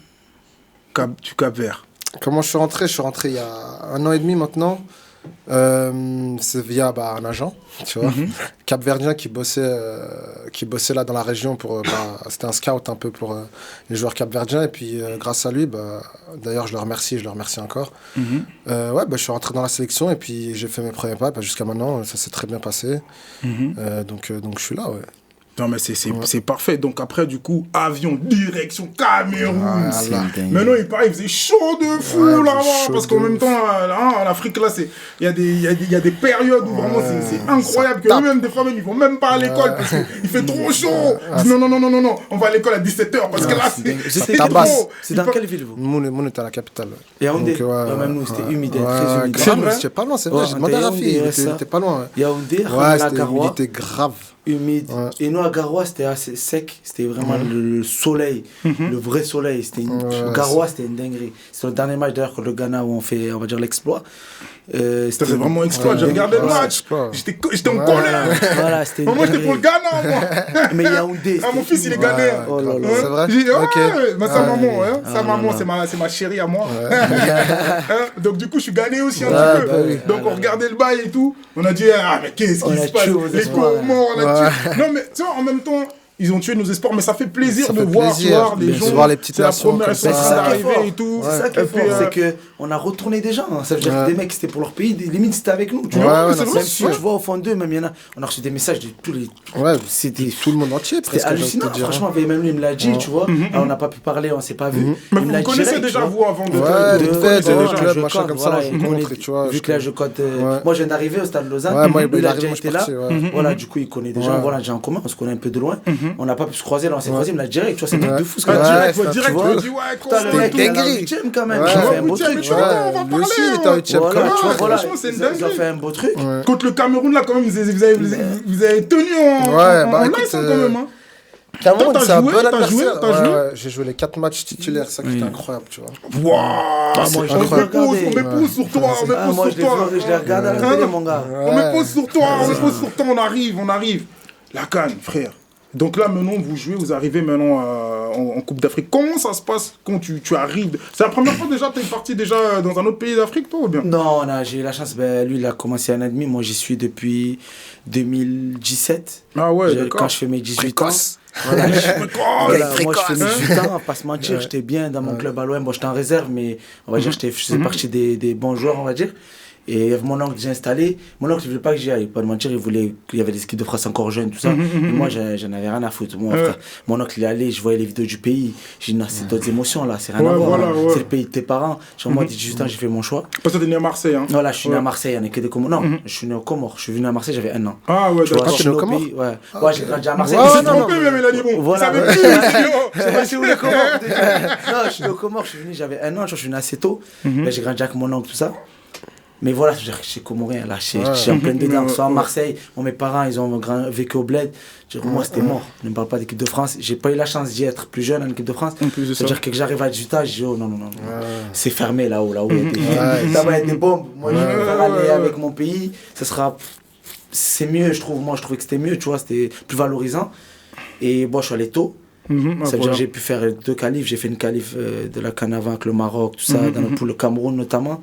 du Cap-Vert? Comment je suis rentré? Je suis rentré il y a 1 an et demi maintenant. C'est via un agent, tu vois, capverdien qui bossait là dans la région c'était un scout un peu pour les joueurs capverdiens et puis grâce à lui, d'ailleurs je le remercie encore. Je suis rentré dans la sélection et puis j'ai fait mes premiers pas jusqu'à maintenant, ça s'est très bien passé. Donc je suis là, ouais. Non, mais c'est parfait. Donc après, du coup, avion, direction Cameroun. C'est dingue. Maintenant, il paraît, il faisait chaud de fou, Ouais, là-bas. chaud Parce de qu'en ouf. même temps, là, en Afrique, là, il y a des périodes où vraiment c'est incroyable. Que tape. eux-mêmes, des fois, même, ils vont même pas à l'école parce qu'il fait trop chaud. Ils disent non, on va à l'école à 17h parce que là, c'est tabasse. trop. C'est dans quelle ville, vous? Mon était à la capitale. Yaoundé. Donc, ouais, Même nous, c'était humide, Ouais, très humide. C'est vrai. C'était pas loin, c'est vrai. Ouais, J'ai demandé à on Rafi, était il Yaoundé, était pas loin. Ouais. Yaoundé, Ouais, Ramala, c'était Garoua, humidité grave. humide. Ouais. Et nous, à Garoua, c'était assez sec. C'était vraiment le soleil, le vrai soleil. Garoua, c'était une dinguerie. C'était le dernier match d'ailleurs contre le Ghana où on fait, on va dire, l'exploit. C'était vraiment exploit. J'ai regardé le match. exploit. J'étais en colère. Voilà, c'était une Moi, j'étais pour le dinguerie. Ghana, moi. Mais Yaoundé. Ah, mon c'était fils, il est humide. ghanéen. Oh là là. C'est vrai? J'ai dit, Ok. mais sa maman, Ah, sa là maman, là. c'est ma chérie à moi. Hein, donc du coup, je suis gagné aussi un Ouais, petit peu. bah oui. Donc on regardait le bail et tout. On a dit, mais qu'est-ce On qui a se passe? tué aux Les espoirs. Comores, on a tué. Non, mais tu vois, en même temps, ils ont tué nos espoirs, mais ça fait plaisir Ça de fait voir, plaisir, tu vois, les bien gens. sûr. Voir les petites c'est la nations première comme fois ça. C'est ça qui est d'arriver fort. et tout. C'est ça qui est Et puis, fort, c'est qu'on a retourné des gens. Ça veut dire que des mecs c'était pour leur pays, limite c'était avec nous. Tu Ouais, vois, ouais, même non, c'est si sûr. tu vois au fond d'eux, même il y en a, on a reçu des messages de tous les. Ouais, C'était tout le monde entier, C'était presque. j'ai envie de hallucinant, te dire. franchement, même lui il me l'a dit, tu vois. Alors, on n'a pas pu parler, on s'est pas vu. Mais Il vous me l'a me dit connaissez direct, déjà, tu vois. vous, avant de. Ouais, de- vite de- fait, de- des déjà. clubs, je machin code, comme ça, voilà, on se il connaît- rencontre, tu vois. Vu que là je code. Ouais. Moi je viens d'arriver au stade de Lausanne. Ouais, moi, Lui, il il est a arrivé, déjà moi, je suis été là. parti, ouais. Voilà, du coup il connaît des gens, voilà, déjà en commun, on se connaît un peu de loin. On n'a pas pu se croiser, là on s'est croisé, il me l'a dit direct, tu vois, c'est un truc de fou ce qu'il Ah, a direct, dit. ouais, direct, tu je vois. me dis, ouais, Putain, le comment mec, et il est tout. en 8ème quand même, Ouais. ils ont fait un Ouais, beau huitième, truc. mais tu vois, on va Lui parler, aussi, il hein. était en 8ème quand Voilà, même. tu vois, voilà, franchement, c'est une ils ont dinguerie. fait un beau truc. Contre le Cameroun, là, quand même, vous avez tenu en bah, en écoute, laisse, hein, quand même. Hein. Cameroun, Toi, t'as c'est un joué, bon t'as adversaire. joué, t'as joué Ouais, j'ai joué les 4 matchs titulaires, ça qui était incroyable, tu vois. Waouh, moi, je on l'ai me pose, regardé. on me pose sur toi, on me Ah, pose moi sur toi. je l'ai regardé à la télé, mon gars. On me pose sur toi, on me pose sur toi, on arrive. La canne, frère. Donc là, maintenant, vous jouez, vous arrivez maintenant en Coupe d'Afrique. Comment ça se passe quand tu arrives? C'est la première fois déjà, tu es parti déjà dans un autre pays d'Afrique, toi, ou bien? Non, j'ai eu la chance, lui il a commencé 1 an et demi, moi j'y suis depuis 2017. Ah ouais, d'accord. Quand je fais mes 18 Précoce. ans. Voilà, voilà, Précoce. moi je fais mes 18 ans, on va pas se mentir, j'étais bien dans mon club à l'OM. Bon, j'étais en réserve, mais on va dire je faisais partie des bons joueurs, on va dire. Et mon oncle que j'ai installé, mon oncle il voulait pas que j'y aille, pas de mentir, il voulait qu'il y avait des équipes de France encore jeunes, tout ça. Et moi j'en avais rien à foutre. Moi, frère, mon oncle il est allé, je voyais les vidéos du pays, j'ai dit non, c'est d'autres émotions là, c'est rien à voir. voilà, hein. ouais. C'est le pays de tes parents. Genre moi, à 18 ans, j'ai fait mon choix. Parce que t'es né à Marseille, hein. Voilà, je suis né à Marseille, il n'y en a que des Comores. Non, je suis né aux Comores, je suis venu à Marseille, j'avais 1 an. Ah ouais, Tu vois, d'accord. je suis t'es né né aux au Comores pays, ouais, j'ai grandi à Marseille. Ouais, Il Mais s'est non, trompé, même, il a dit bon. Voilà, Il savait ouais. plus, il a dit, oh. Je sais pas si vous les Comores. Non, je suis né aux Comores, je suis venu, j'avais 1 an, je suis venu assez tôt. Là, j'ai grandi avec mon oncle, tout ça. Mais voilà, je suis comorien, là, je suis en pleine dedans. Soit à Marseille, mes parents, ils ont vécu au bled. Moi, c'était mort. Ne me parle pas d'équipe de France. J'ai pas eu la chance d'y être plus jeune en équipe de France. En plus de ça. C'est-à-dire que j'arrive à 18 ans, je dis, oh non. C'est fermé là-haut, il y a des... Ça va être des bombes. Moi, je vais aller avec mon pays. Ça sera... C'est mieux, je trouve. Moi, je trouvais que c'était mieux, tu vois, c'était plus valorisant. Et bon, je suis allé tôt. Ça veut dire que j'ai pu faire 2 qualifs. J'ai fait une qualif de la CAN avant avec le Maroc, tout ça, dans le pool, le Cameroun notamment.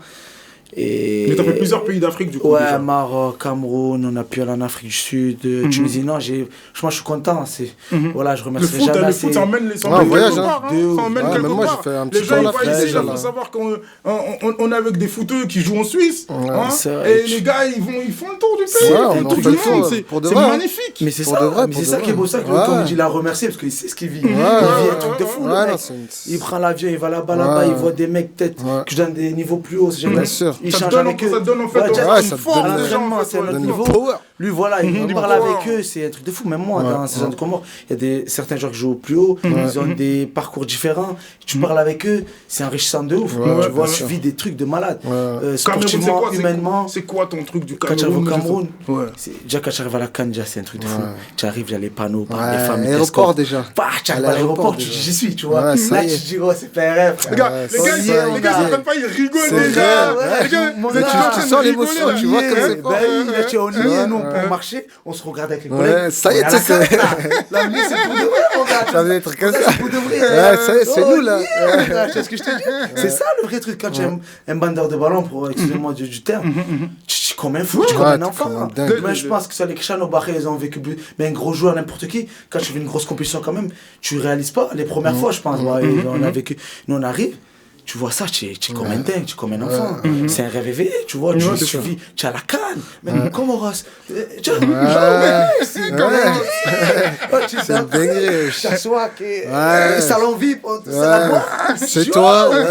Mais t'as fait plusieurs pays d'Afrique, du coup. Ouais, déjà. Maroc, Cameroun, on a pu aller en Afrique du Sud, Tunisie. Non, franchement, je suis content. Voilà, je Le remercierai foot, jamais le foot, ça emmène les Ouais, voyage, quelque part, hein. ça emmène Ouais, quelque même moi, part. j'ai fait un Les petit gens, tour en ils Afrique voient ici, déjà, il là. faut savoir qu'on est avec des footeux qui jouent en Suisse. hein, c'est vrai. et les gars, ils font le tour du pays. Ouais, ils font on le en tour fait du le monde. tour, C'est pour de c'est vrai. magnifique. Mais c'est Pour ça, de vrai, mais pour c'est de ça vrai. qui est beau, ça que Ouais. Tom il l'a remercié parce qu'il sait ce qu'il vit. Il vit ouais, un truc de fou, le Ouais, mec. non, c'est une- Il prend l'avion, il va là-bas, il voit des mecs peut-être Ouais. que je donne des niveaux plus hauts. Bien sûr. Il Ça te change donne avec en- eux. ça te donne en fait Ouais, déjà ouais, une ça te force, donne- à déjà, l'entraînement, en fait, c'est un ouais. autre donne niveau. le power. Lui, voilà, il Du parle power. avec eux, c'est un truc de fou. Même moi, Ouais, dans ces zones de Comores, il y a certains joueurs qui jouent au plus haut, ils ont des parcours différents. Tu parles avec eux, c'est enrichissant de ouf. Ouais, Tu vois, bien tu sûr. vis des trucs de malade. Ouais. Cameroun, c'est Sportivement, quoi, humainement. c'est quoi ton truc du Quand tu arrives au Cameroun? Cameroun, Ouais. déjà quand tu arrives à la Cannes, déjà, c'est un truc de fou. Ouais. Tu arrives, il y a les panneaux, Ouais, les femmes, les aéroport escortes. déjà. Bah, tu arrives À à l'aéroport, l'aéroport, tu déjà. dis j'y suis, tu vois. Ouais, ça Là, y tu est. te dis, oh, c'est PRF. Les gars, Ouais, les ça gars, y ils est, les gars, ils sont pas, ils rigolent C'est déjà. vrai, Les gars, mon vous êtes gars, en train tu de sens rigoler, l'émotion, là. tu vois comme c'est Ben oui, là, tu es au nuit, et nous, on marchait, on se regardait avec les collègues. Ouais, ça y est, On à la tu sais, carte, là. La nuit, c'est pour de vrai, mon gars. Ça veut être comme ça. C'est pour de vrai. Ouais, ça y est, c'est Oh, nous, là. yeah, mon gars, tu sais ce que je te dis? C'est ça le vrai truc quand tu es un bandeur de ballon, pour excusez-moi du terme. Tu comme un fou, tu comme Ouais, un tu enfant. comme un dingue. Moi, je pense que ça, les Cristiano Barré, ils ont vécu plus. Mais un gros joueur, n'importe qui, quand tu fais une grosse compétition quand même, tu réalises pas les premières fois, je pense. Ouais, on a vécu. Nous, on arrive. Tu vois ça, tu es comme un dingue, tu es comme un enfant. C'est un rêve éveillé, tu vois. Ouais, Tu c'est suivis, tu as la canne. Même comme Horace. Tu as C'est quand même. tu C'est une dinguerie. t'assois, Ouais. salon VIP, c'est Ouais. la boîte. C'est Tu toi. vois, Ouais.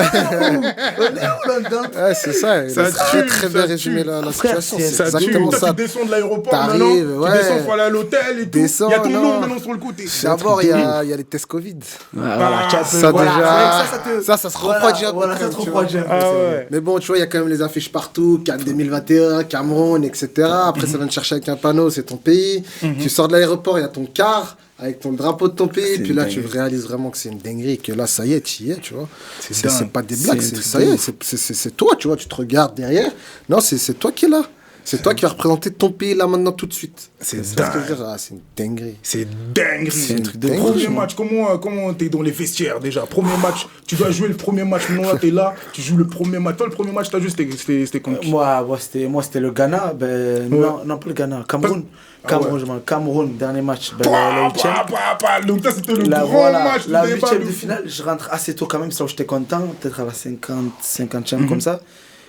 on est où là-dedans? Ouais, c'est ça. Il Ça a très tue, très ça bien tue. résumé la Frère, situation. c'est- C'est Ça tue. exactement Toi, ça. tu descends de l'aéroport T'arrives, maintenant, ouais. tu descends, faut aller à l'hôtel et tout. Descends, Il y a ton non. nom maintenant sur le côté. D'abord, il y a les tests Covid. Voilà, tu as un peu- Ça voilà, déjà, te- ça se voilà, refroidit un peu voilà, quand ça même, te tu refroidit un peu, Ah c'est vrai. ouais. Mais bon, tu vois, il y a quand même les affiches partout, Cannes 2021, Cameroun, etc. Après, ça vient te chercher avec un panneau, c'est ton pays. Tu sors de l'aéroport, il y a ton car avec ton drapeau de ton pays. C'est Puis là, une tu dinguerie. réalises vraiment que c'est une dinguerie, que là, ça y est, tu y es, tu vois. C'est dingue. pas des blagues, C'est un truc ça de y est, ouf. c'est toi, tu vois. Tu te regardes derrière. Non, c'est toi qui es là. C'est toi qui vas représenter ton pays là maintenant tout de suite. C'est ça ce que je dingue. veux dire. Ah, c'est une dinguerie. C'est dingue. C'est un truc de dingue. ouf. Premier match, comment t'es dans les vestiaires déjà? Premier match, tu dois jouer le premier match. Maintenant, là, t'es là, tu joues le premier match. Toi, le premier match, t'as joué, c'était contre qui? Moi, c'était le Ghana. Ben, non, pas le Ghana. Cameroun. Cameroun, je m'en- Cameroun, dernier match. Ben, le huitième. Donc, ça, c'était le La, grand voilà, match du la débat. huitième de finale, je rentre assez tôt quand même, ça où j'étais content, peut-être à la 50e comme ça.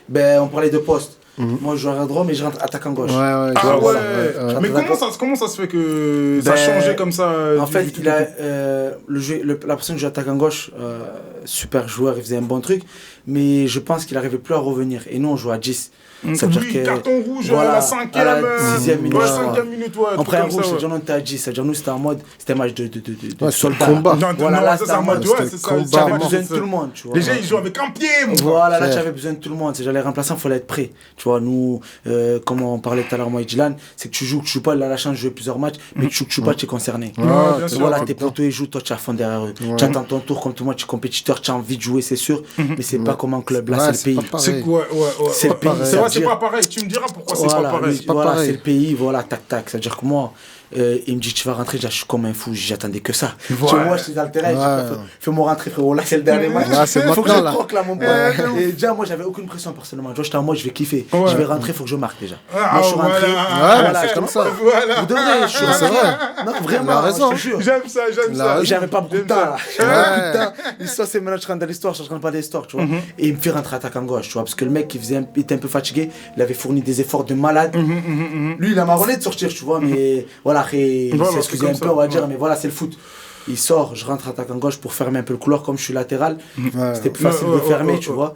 Ben, on parlait de poste. Moi, je joue à droite, mais je rentre attaquant gauche. Ouais, ouais. Ah ouais. Voilà. Mais D'accord. comment ça se fait que ça a Ben, changé comme ça En du- fait, du tout il a, au tout la personne qui joue attaquant gauche, super joueur, il faisait un bon truc, mais je pense qu'il n'arrivait plus à revenir. Et nous, on joue à 10. Ça veut dire Oui, que. carton rouge voilà, à la 5e, à la 6e minute. Ouais, je crois. 5e minute, ouais. On prend un rouge, ça, c'est-à-dire on était à 10. C'est-à-dire nous, c'était en mode. C'était un match de Ouais, soldat. combat. Non, Voilà, non, là, ça, c'était c'est un en match, mode. ouais, c'était c'est ça. combat. c'est un J'avais match, besoin de c'est tout ça. le monde, tu vois. Les gens, ils jouent avec un pied, mon gars. Voilà, là, Frère. tu avais besoin de tout le monde. C'est genre les remplaçants, il fallait être prêt. Tu vois, nous, comme on parlait tout à l'heure, moi et Dylan, c'est que tu joues pas, là, la chance de jouer plusieurs matchs, mais que tu joues pas, tu es concerné. bien Et sûr. voilà, tes potos, ils jouent, toi, tu es à fond derrière eux. Tu attends ton tour, comme tout le monde, tu es compétiteur, tu as envie de jouer, c'est sûr, mais c'est pas comme un club. Là, Ouais, c'est le pays. pas C'est pareil. quoi? Ouais. C'est le pays, C'est ça vrai, veut c'est dire- pas pareil. Tu me diras pourquoi c'est pas Voilà, pareil. mais pas voilà, pareil. c'est le pays, voilà, tac, tac. C'est-à-dire que moi, il me dit, tu vas rentrer, déjà, je suis comme un fou, j'attendais que ça. Tu vois, moi, je suis dans le terrain, Ouais. fais-moi rentrer, frérot, là, c'est le dernier match. Là, c'est Faut que je maintenant, là. croque, là, mon pote. Et déjà, moi, j'avais aucune pression, personnellement. Tu vois, j'étais en mode, je vais kiffer. Ouais. Je vais rentrer, faut que je marque, déjà. Ah, Moi, je suis rentré. voilà. Ouais, je comme te- ça. Voilà. Pour de vrai, je suis C'est rentré. vrai. Non, Il a vraiment, raison. je te jure. J'aime ça. Il a raison. J'avais pas beaucoup de J'aime temps ça. là. J'avais pas beaucoup de temps. L'histoire, c'est maintenant que je rentre dans l'histoire, je rentre pas dans l'histoire, tu vois. Et il me fait rentrer attaquant gauche, tu vois, parce que le mec il était un peu fatigué, il avait fourni des efforts de malade. Lui, il a marronné de sortir, tu vois, mais voilà, après, il Voilà, s'est c'est excusé comme un peu, ça, on va dire, ouais. mais voilà, c'est le foot. Il sort, je rentre attaquant gauche pour fermer un peu le couloir, comme je suis latéral. Ouais. C'était plus facile de Ouais, fermer, ouais, tu ouais. vois.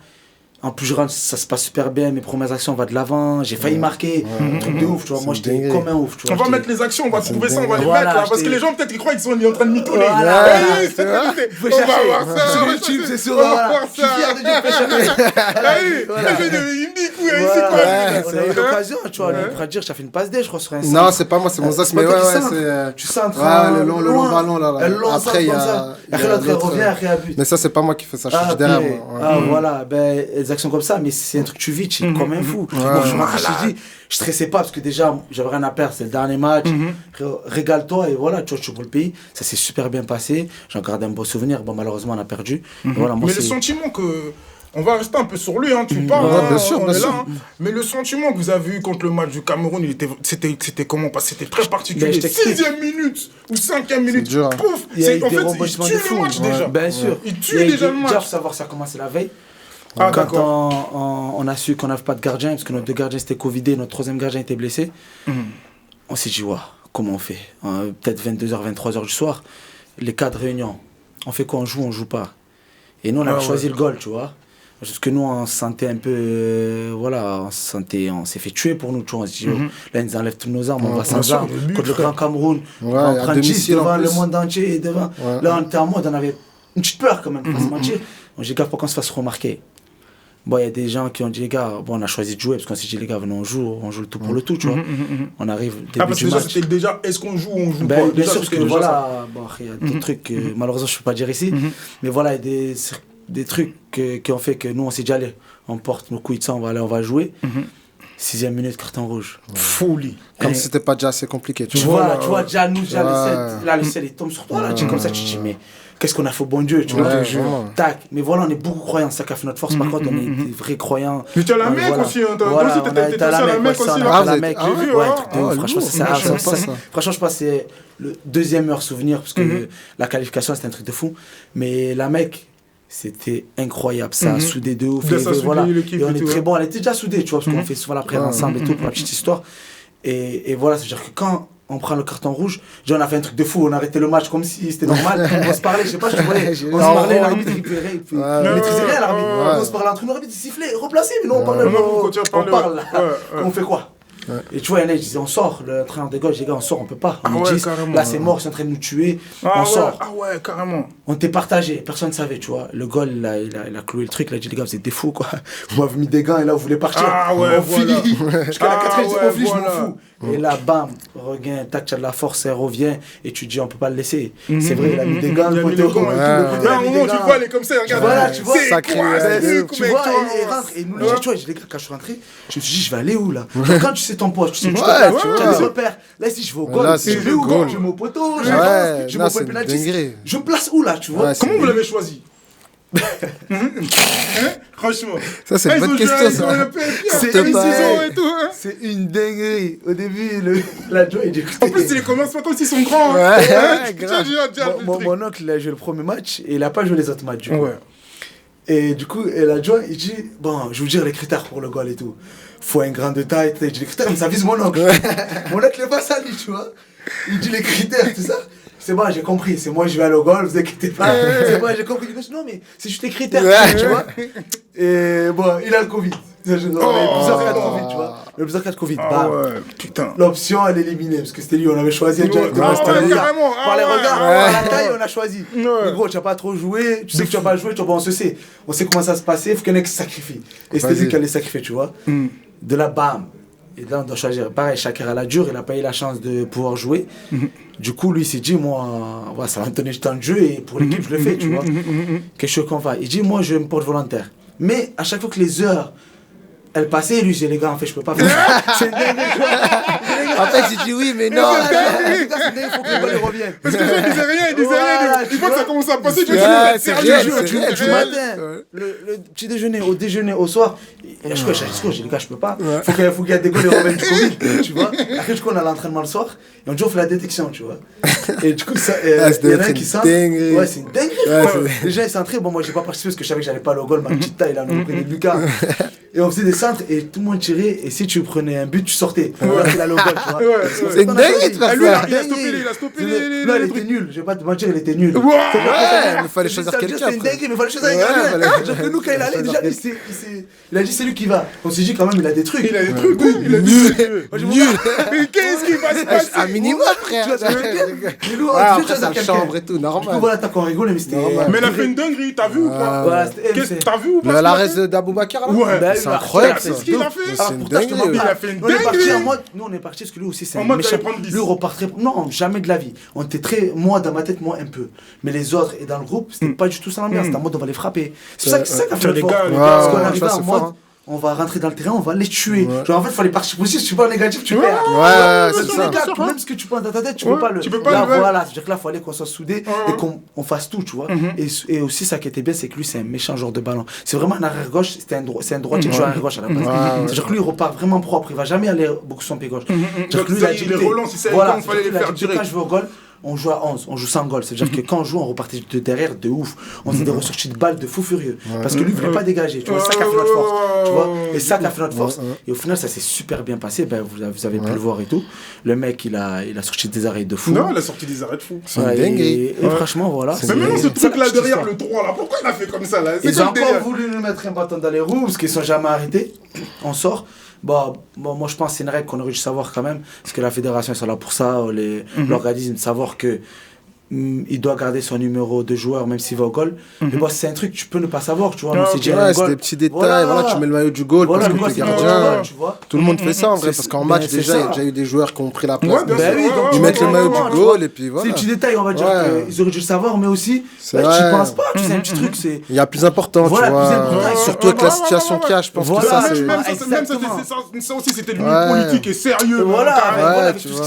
En plus, je rentre, ça se passe super bien, mes premières actions, on va de l'avant, j'ai failli marquer, un truc de ouf, tu vois. C'est Moi, une j'étais dinguerie. comme un ouf, tu vois. On va j'étais- mettre les actions, on va trouver ça, on va les Voilà, mettre là. Parce que j'étais- les gens, peut-être, ils croient qu'ils sont en train de mitonner. Voilà, Ouais, voilà, c'est ça. Faut On va chercher. voir ça. Sur on va YouTube, chercher. c'est sûr, On va voilà. voir Je suis fier ça. de dire, faut chercher. Ah oui, Voilà. il me dit, c'est Voilà, quoi ouais, lui, on a eu là? l'occasion, tu vois, on pourrait dire, tu as fait une passe D, je crois, sur un Non, centre. c'est pas moi, c'est mon Zas, C'est mais pas ouais, toi qui ouais, centres. c'est. Tu centres Ouais, le long ballon là. Un long centre Après, il y comme a. ça. il y a Après, l'autre, elle l'autre, revient, après, elle bute. Mais ça, c'est pas moi qui fais ça, je suis derrière moi. Ouais. Voilà, ben, des actions comme ça, mais c'est un truc que tu vis, tu es comme un fou. Moi, je rentre, je te dis, je stressais pas parce que déjà, j'avais rien à perdre, c'est le dernier match. Régale-toi et voilà, tu vois, tu joues pour le pays. Ça s'est super bien passé. J'en garde un beau souvenir. Bon, malheureusement, on a perdu. Et voilà, moi, Mais le c'est. sentiment que On va rester un peu sur lui, hein, tu parles, Ouais, bien sûr, on bien est sûr. là. Hein. Mais le sentiment que vous avez eu contre le match du Cameroun, c'était comment? Parce que c'était très particulier. Ben, je t'explique. 6e minute ou 5e minute, dur, hein. pouf, Il y a eu en des fait, rebondissements il de tue fou. le match déjà. Bien sûr. Il y a tue eu déjà des- le Déjà, match. faut savoir, ça a commencé la veille. Ah, Quand d'accord. on a su qu'on n'avait pas de gardien, parce que nos 2 gardiens étaient Covidés, notre 3e gardien était blessé, on s'est dit, waouh, comment on fait? Peut-être 22h, 23h du soir, les 4 réunions. On fait quoi? On joue pas. Et nous, on avait choisi le goal, tu vois. Parce que nous, on se sentait un peu. Voilà, on s'est fait tuer pour nous, tu vois. On se dit, là, ils nous enlèvent toutes nos armes, on va sans sûr, armes. le but, Contre le frère. Grand Cameroun, Ouais, on à prend 10 domicile, en devant le plus. monde entier. Devant. Ouais. Là, on était en mode, on avait une petite peur quand même, faut pas se mentir. On dit, les gars, faut qu'on se fasse remarquer. Bon, il y a des gens qui ont dit, les gars, bon, on a choisi de jouer parce qu'on s'est dit, les gars, venez, on joue le tout pour le tout, tu vois. On arrive début Ah, parce que du déjà, match. c'était déjà, est-ce qu'on joue ou on joue Ben, pas? bien Déjà, sûr, parce que c'était déjà ça. voilà, bon, il y a des trucs que malheureusement je ne peux pas dire ici, mais voilà, il y a des trucs qui ont fait que nous on s'est dit, allez, on porte nos couilles de sang, on va jouer. 6e minute, carton rouge. Folie. Comme Et- si c'était pas déjà assez compliqué. Tu vois. vois, déjà nous, déjà Ouais. le sel, là le sel il tombe sur toi, là, tu es comme ça, tu te dis, mais qu'est-ce qu'on a fait au bon Dieu, tu vois. Ouais, vraiment. Tac, mais voilà, on est beaucoup croyants, c'est ça qui a fait notre force, par contre, on est des vrais croyants. Mais tu as la Ouais, mec voilà. aussi, hein, toi Voilà, aussi, on a t'étais été à la aussi à la Mecque, mec ouais, aussi, ça, là. on a été à Ah, la vous êtes- Mecque. ah ouais, vu, Ouais, hein. truc de ouf, Ah, franchement, lourd. c'est Moi, ça, je savais ça, pas ça. ça. Franchement, je pense que c'est le 2e meilleur souvenir, parce que la qualification, c'était un truc de fou. Mais la Mecque, c'était incroyable, ça a soudé de ouf. Bien, Et ça a soudé voilà. l'équipe Et on et est tout, très ouais. bon, on était déjà soudés, tu vois, parce qu'on fait souvent la prière ensemble et tout, pour la petite histoire. Et voilà, c'est-à-dire que quand on prend le carton rouge, genre, on a fait un truc de fou, on a arrêté le match comme si c'était normal. On se parlait, je sais pas, je voyais, on se parlait, l'arbitre il pleurait, il maîtrisait rien, l'arbitre. ouais. On se parlait entre nous, l'arbitre il sifflait, replacé, mais nous on parlait, Non, vous continuez à on parler, parle ouais. là. Ouais, ouais. On fait quoi? Et tu vois, il y en a, ils disaient on sort, le train de gauche, les gars, on sort, on peut pas. On Ah est ouais, 10, carrément. là c'est mort, ils sont en train de nous tuer, Ah on ouais, sort. ah ouais, carrément. On était partagé, personne ne savait, tu vois. Le goal, là, il a cloué le truc, il a dit les gars, vous êtes des fous, quoi. Vous m'avez mis des gants et là, vous voulez partir. Ah ouais, on voilà. finit. Jusqu'à la Ah 4e, ouais, on finit, voilà. je m'en fous. Et là, bam, regain, tac, tu as de la force, elle revient, et tu te dis, on peut pas le laisser. C'est vrai, il a mis des gants, Il le a mis poteau. les gants et tout. Le poteau, Là, à il a un mis moment, des tu gants. vois, elle est comme ça, regarde. Voilà, tu vois, C'est sacré, quoi, ouais, c'est de des ouf. coups, Tu mec, vois, toi. il rentre, et nous, tu vois, les gars, quand je suis rentré, je me suis dit, je vais aller où, là? Genre, quand tu sais ton poste, tu sais, tu Ouais, te tu places, tu vois. as des repères. Là, ici, je vais au goal, Là, je c'est vais le au goal. goal, je vais au poteau, je Ouais, vais là, au c'est une penalty. dinguerie. Je me place où, là, tu vois? Ouais, c'est Comment vous une- l'avez choisi? Franchement. Ça, c'est Ah, une ils bonne ont joué- question, ils ont ça. le PSG, C'est après, ils pas- ciseaux et tout, hein. C'est une dinguerie. Au début, la Joe, il dit En plus, c'est les commerces maintenant aussi, ils sont grands. Ouais, Hein. grave. Tiens, le truc. mon oncle, il a joué le premier match et il n'a pas joué les autres matchs. Du coup. Ouais. Et du coup, et l'adjoint, il dit, bon, je vais vous dire les critères pour le goal et tout. Faut un grand de taille. Il dit les critères, mais ça vise mon oncle. Mon oncle n'est pas ça, lui, tu vois. Il dit les critères, tout ça. C'est bon, j'ai compris. C'est moi, je vais aller au goal, vous inquiétez pas. C'est bon, j'ai compris. Il dit, non, mais c'est juste les critères, tu vois. Et bon, il a le Covid. Plusieurs cas de Covid, tu vois. Le plusieurs cas de Covid. Ah Bam. ouais, putain. L'option, elle est éliminée, parce que c'était lui, on avait choisi directement. Ah C'était ouais, le regard. carrément, ah Par les ouais. regards, Ouais. par la taille, on a choisi. Ouais. Mais gros, tu n'as pas trop joué, tu sais que tu n'as pas joué, tu vois, bon, on sait comment ça se passait, il faut qu'il y en ait qui se sacrifie. Et c'était Vas-y. lui qui allait sacrifier, tu vois. De là, bam. Et là, on doit choisir. Pareil, Shakir à la dure, il n'a pas eu la chance de pouvoir jouer. Du coup, lui, il s'est dit, moi, ouais, ça va me donner du temps de jeu et pour l'équipe, je le fais, tu vois. Quelque chose qu'on va. Il dit, moi, je me porte volontaire. Mais à chaque fois que les heures, elles passaient, lui, j'ai les gars, en fait, je peux pas faire ça. C'est une dinguerie, tu vois. En fait, j'ai dit oui, mais non. Les gars, c'est dingue, il faut que le ball revienne. Parce que les gens ils disaient rien, ils disaient Voilà, rien. tu Une fois que vois. ça commence à passer, tu Ouais, dis, c'est sérieux, réel, tu c'est dis réel, Du rien. matin, le petit déjeuner, au déjeuner, au soir. Et je dis, les gars, je peux pas. Faut qu'il y ait des goals et reviennent du Covid, tu vois. Après, du coup, on a l'entraînement le soir. Et on dit, on fait la détection, tu vois. Et du coup, ça, il Ah, y c'était en a un une qui sent. dinguerie. Ouais, c'est une dinguerie, Ouais, frère. c'est- Déjà, ils centraient. Bon, moi, j'ai pas participé parce que je savais que j'allais pas aller au goal. Ma petite taille, là, on prenait Lucas. Et on faisait des centres et tout le monde tirait. Et si tu prenais un but, tu sortais. Là, il allait au goal, tu vois. Ouais, C'est une On a dinguerie choisi. de faire Ah, lui, ça. il a stoppé les. Là, il était nul. Je vais pas te mentir, il était nul. Ouais, mais fallait choisir Ça veut dire, quelqu'un, C'était une après. dinguerie, mais fallait choisir un Ouais, gardien. fallait- Genre que nous, quand il allait, déjà, il a dit c'est lui qui va. On s'est dit quand même, il a des trucs. Il a des trucs, oui, il a dit Nul. sérieux. Moi, je Nul. Mais qu'est-ce qui va se passer? Un minimum, frère. Tu vois ce que je veux dire? Mais nous, on Ah, dit, après tu vois, sa quelqu'un. chambre et tout, Du coup, normal. voilà, t'as qu'on rigolait, mais c'était. Normal. Mais elle a fait une dinguerie, t'as vu ou pas? Voilà, c'était- Qu'est-ce c'est- T'as vu ou pas? L'arrêt d'Aboubacar, là Ouais. Ben, C'est oui, incroyable, c'est ça. ce qu'il a fait. Ah, C'est une pourtant, je te dinguerie. mens pas. Il a fait une Nous, on est parti dinguerie. en mode. Nous, on est parti parce que lui aussi, c'est En un mode, méchant. t'allais prendre 10. Lui, repart très. Non, jamais de la vie. On était très. Moi, dans ma tête, moi, un peu. Mais les autres et dans le groupe, c'était pas du tout ça l'ambiance. C'était en mode, on va les frapper. C'est ça qui a fait Tiens, le les fort. gars, Parce qu'on ouais, arrivait ça, en c'est mode. fort, hein. on va rentrer dans le terrain, on va les tuer. Genre, en fait, il faut les parties positives, tu peux en négatif, tu perds. C'est ça. Même ce que tu penses dans ta tête, tu peux pas le. Là, voilà, c'est-à-dire que là, il fallait qu'on soit soudés et qu'on fasse tout, tu vois. Et aussi, ça qui était bien, c'est que lui, c'est un méchant joueur de ballon. C'est vraiment un arrière-gauche, c'est un droitier qui joue arrière-gauche à la base. C'est-à-dire que lui, il repart vraiment propre, il va jamais aller beaucoup sur son pied gauche. Donc, lui, il les relance, il sait quand il fallait les faire direct. Quand je vais au goal, on joue à 11, on joue sans goal. C'est-à-dire que quand on joue, on repartait de derrière de ouf. On faisait des ressorties de balles de fou furieux. Parce que lui, il voulait pas dégager. Tu vois, ça qui a fait notre force. Tu vois, et ça qui a fait notre force. Et au final, ça s'est super bien passé. Ben, vous avez pu le voir et tout. Le mec, il a sorti des arrêts de fou. Non, il a sorti des arrêts de fou. Et franchement, voilà. Mais maintenant, ce truc-là derrière le droit, là, pourquoi il a fait comme ça, là? Ils ont encore voulu nous mettre un bâton dans les roues parce qu'ils sont jamais arrêtés. On sort. Bon, moi je pense que c'est une règle qu'on aurait dû savoir quand même, parce que la fédération est là pour ça, l'organisme, de savoir que il doit garder son numéro de joueur même s'il va au goal. Mais bon, c'est un truc que tu peux ne pas savoir, tu vois. C'est des petits détails, voilà, tu mets le maillot du goal parce que tu es gardien. Tout le monde fait ça en vrai, parce qu'en match déjà, il y a déjà eu des joueurs qui ont pris la place. Ils mettent le maillot du goal et puis voilà. C'est des petits détails, on va dire qu'ils auraient dû le savoir, mais aussi, tu n'y penses pas, tu sais, un petit truc. Il y a plus important, tu vois. Surtout avec la situation qu'il y a, je pense que ça, c'est. Ça aussi, c'était devenu politique et sérieux.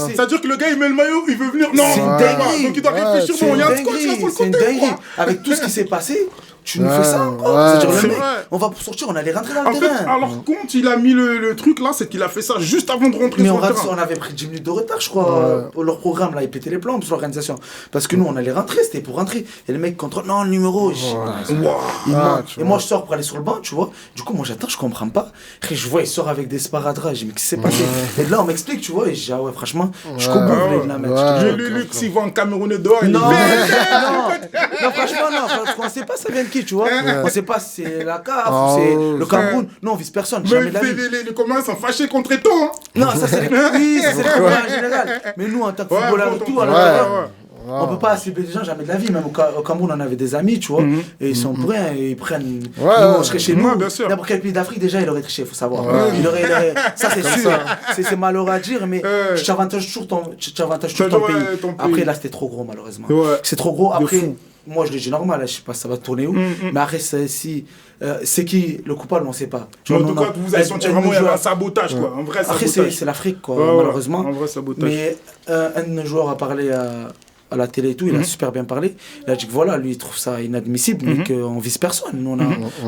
C'est-à-dire que le gars, il met le maillot, il veut venir. Non, c'est une dinguerie. Donc il doit réfléchir. C'est une dinguerie. Avec tout ce qui s'est passé, tu nous fais ça encore. C'est-à-dire, le mec, on va pour sortir, on allait rentrer dans le terrain. Alors, quand il a mis le truc là, c'est qu'il a fait ça juste avant de rentrer sur le terrain. Mais on avait pris 10 minutes de retard, je crois. Pour leur programme, là, ils pétaient les plombs sur l'organisation. Parce que nous, on allait rentrer, c'était pour rentrer. Et le mec contrôle, non, le numéro. Et moi, je sors pour aller sur le banc, tu vois. Du coup, moi, j'attends, je comprends pas. Et je vois, il sort avec des sparadraps. Je dis, mais qu'est-ce qui s'est passé? Et là, on m'explique, tu vois. Et je dis, ah ouais, franchement, je comprends vous voulez la mettre. J'ai lu que s'il voit un Camerounais dehors, il non, franchement, non. On sait pas ça vient de qui, tu vois. On sait pas si c'est la CAF ou c'est le Cameroun. Non, on vise personne. Mais les Comoriens sont fâchés contre Eto, hein. Non, ça c'est les Comoriens en général. Mais nous, en tant que footballeurs et tout, on peut pas cibler des gens jamais de la vie. Même au Cameroun, on avait des amis, tu vois. Et ils sont pour rien, ils prennent. Nous, on serait chez nous. N'importe quel pays d'Afrique, déjà, il aurait triché, il faut savoir. Ça, c'est sûr. C'est malheureux à dire, mais tu avantages toujours ton pays. Après, là, c'était trop gros, malheureusement. C'est trop gros. Après, moi, je le dis normal, je sais pas ça va tourner où. Mais après, c'est qui le coupable, on sait pas. En tout cas, vous avez senti vraiment un sabotage, quoi. Un vrai sabotage. Après, c'est l'Afrique, quoi, malheureusement. Un vrai sabotage. Mais un de nos joueurs a parlé à la télé et tout, il a super bien parlé. Il a dit que voilà, lui il trouve ça inadmissible, mais qu'on vise personne. Nous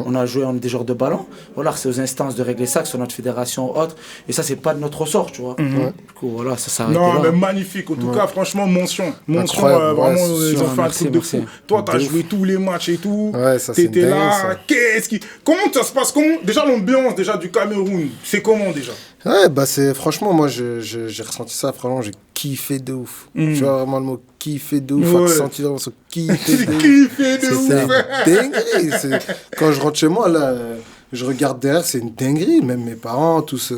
on a joué, on est des joueurs de ballon. Voilà, c'est aux instances de régler ça, que sur notre fédération ou autre. Et ça, c'est pas de notre ressort, tu vois. Du coup, voilà, ça s'arrête. Non, mais magnifique. En tout cas, franchement, mention. Vraiment, ils ont fait un truc de fou. Toi, t'as joué tous les matchs et tout. T'étais là. Comment ça se passe? Déjà, l'ambiance du Cameroun, c'est comment déjà? Ouais, bah franchement, moi j'ai ressenti ça, franchement, j'ai kiffé de ouf. Tu vois vraiment le mot kiffé de ouf, faut sentir vraiment ce kiffé de ouf. Kiffé de ouf. C'est dinguerie. Quand je rentre chez moi, là, je regarde derrière, c'est une dinguerie. Même mes parents, tous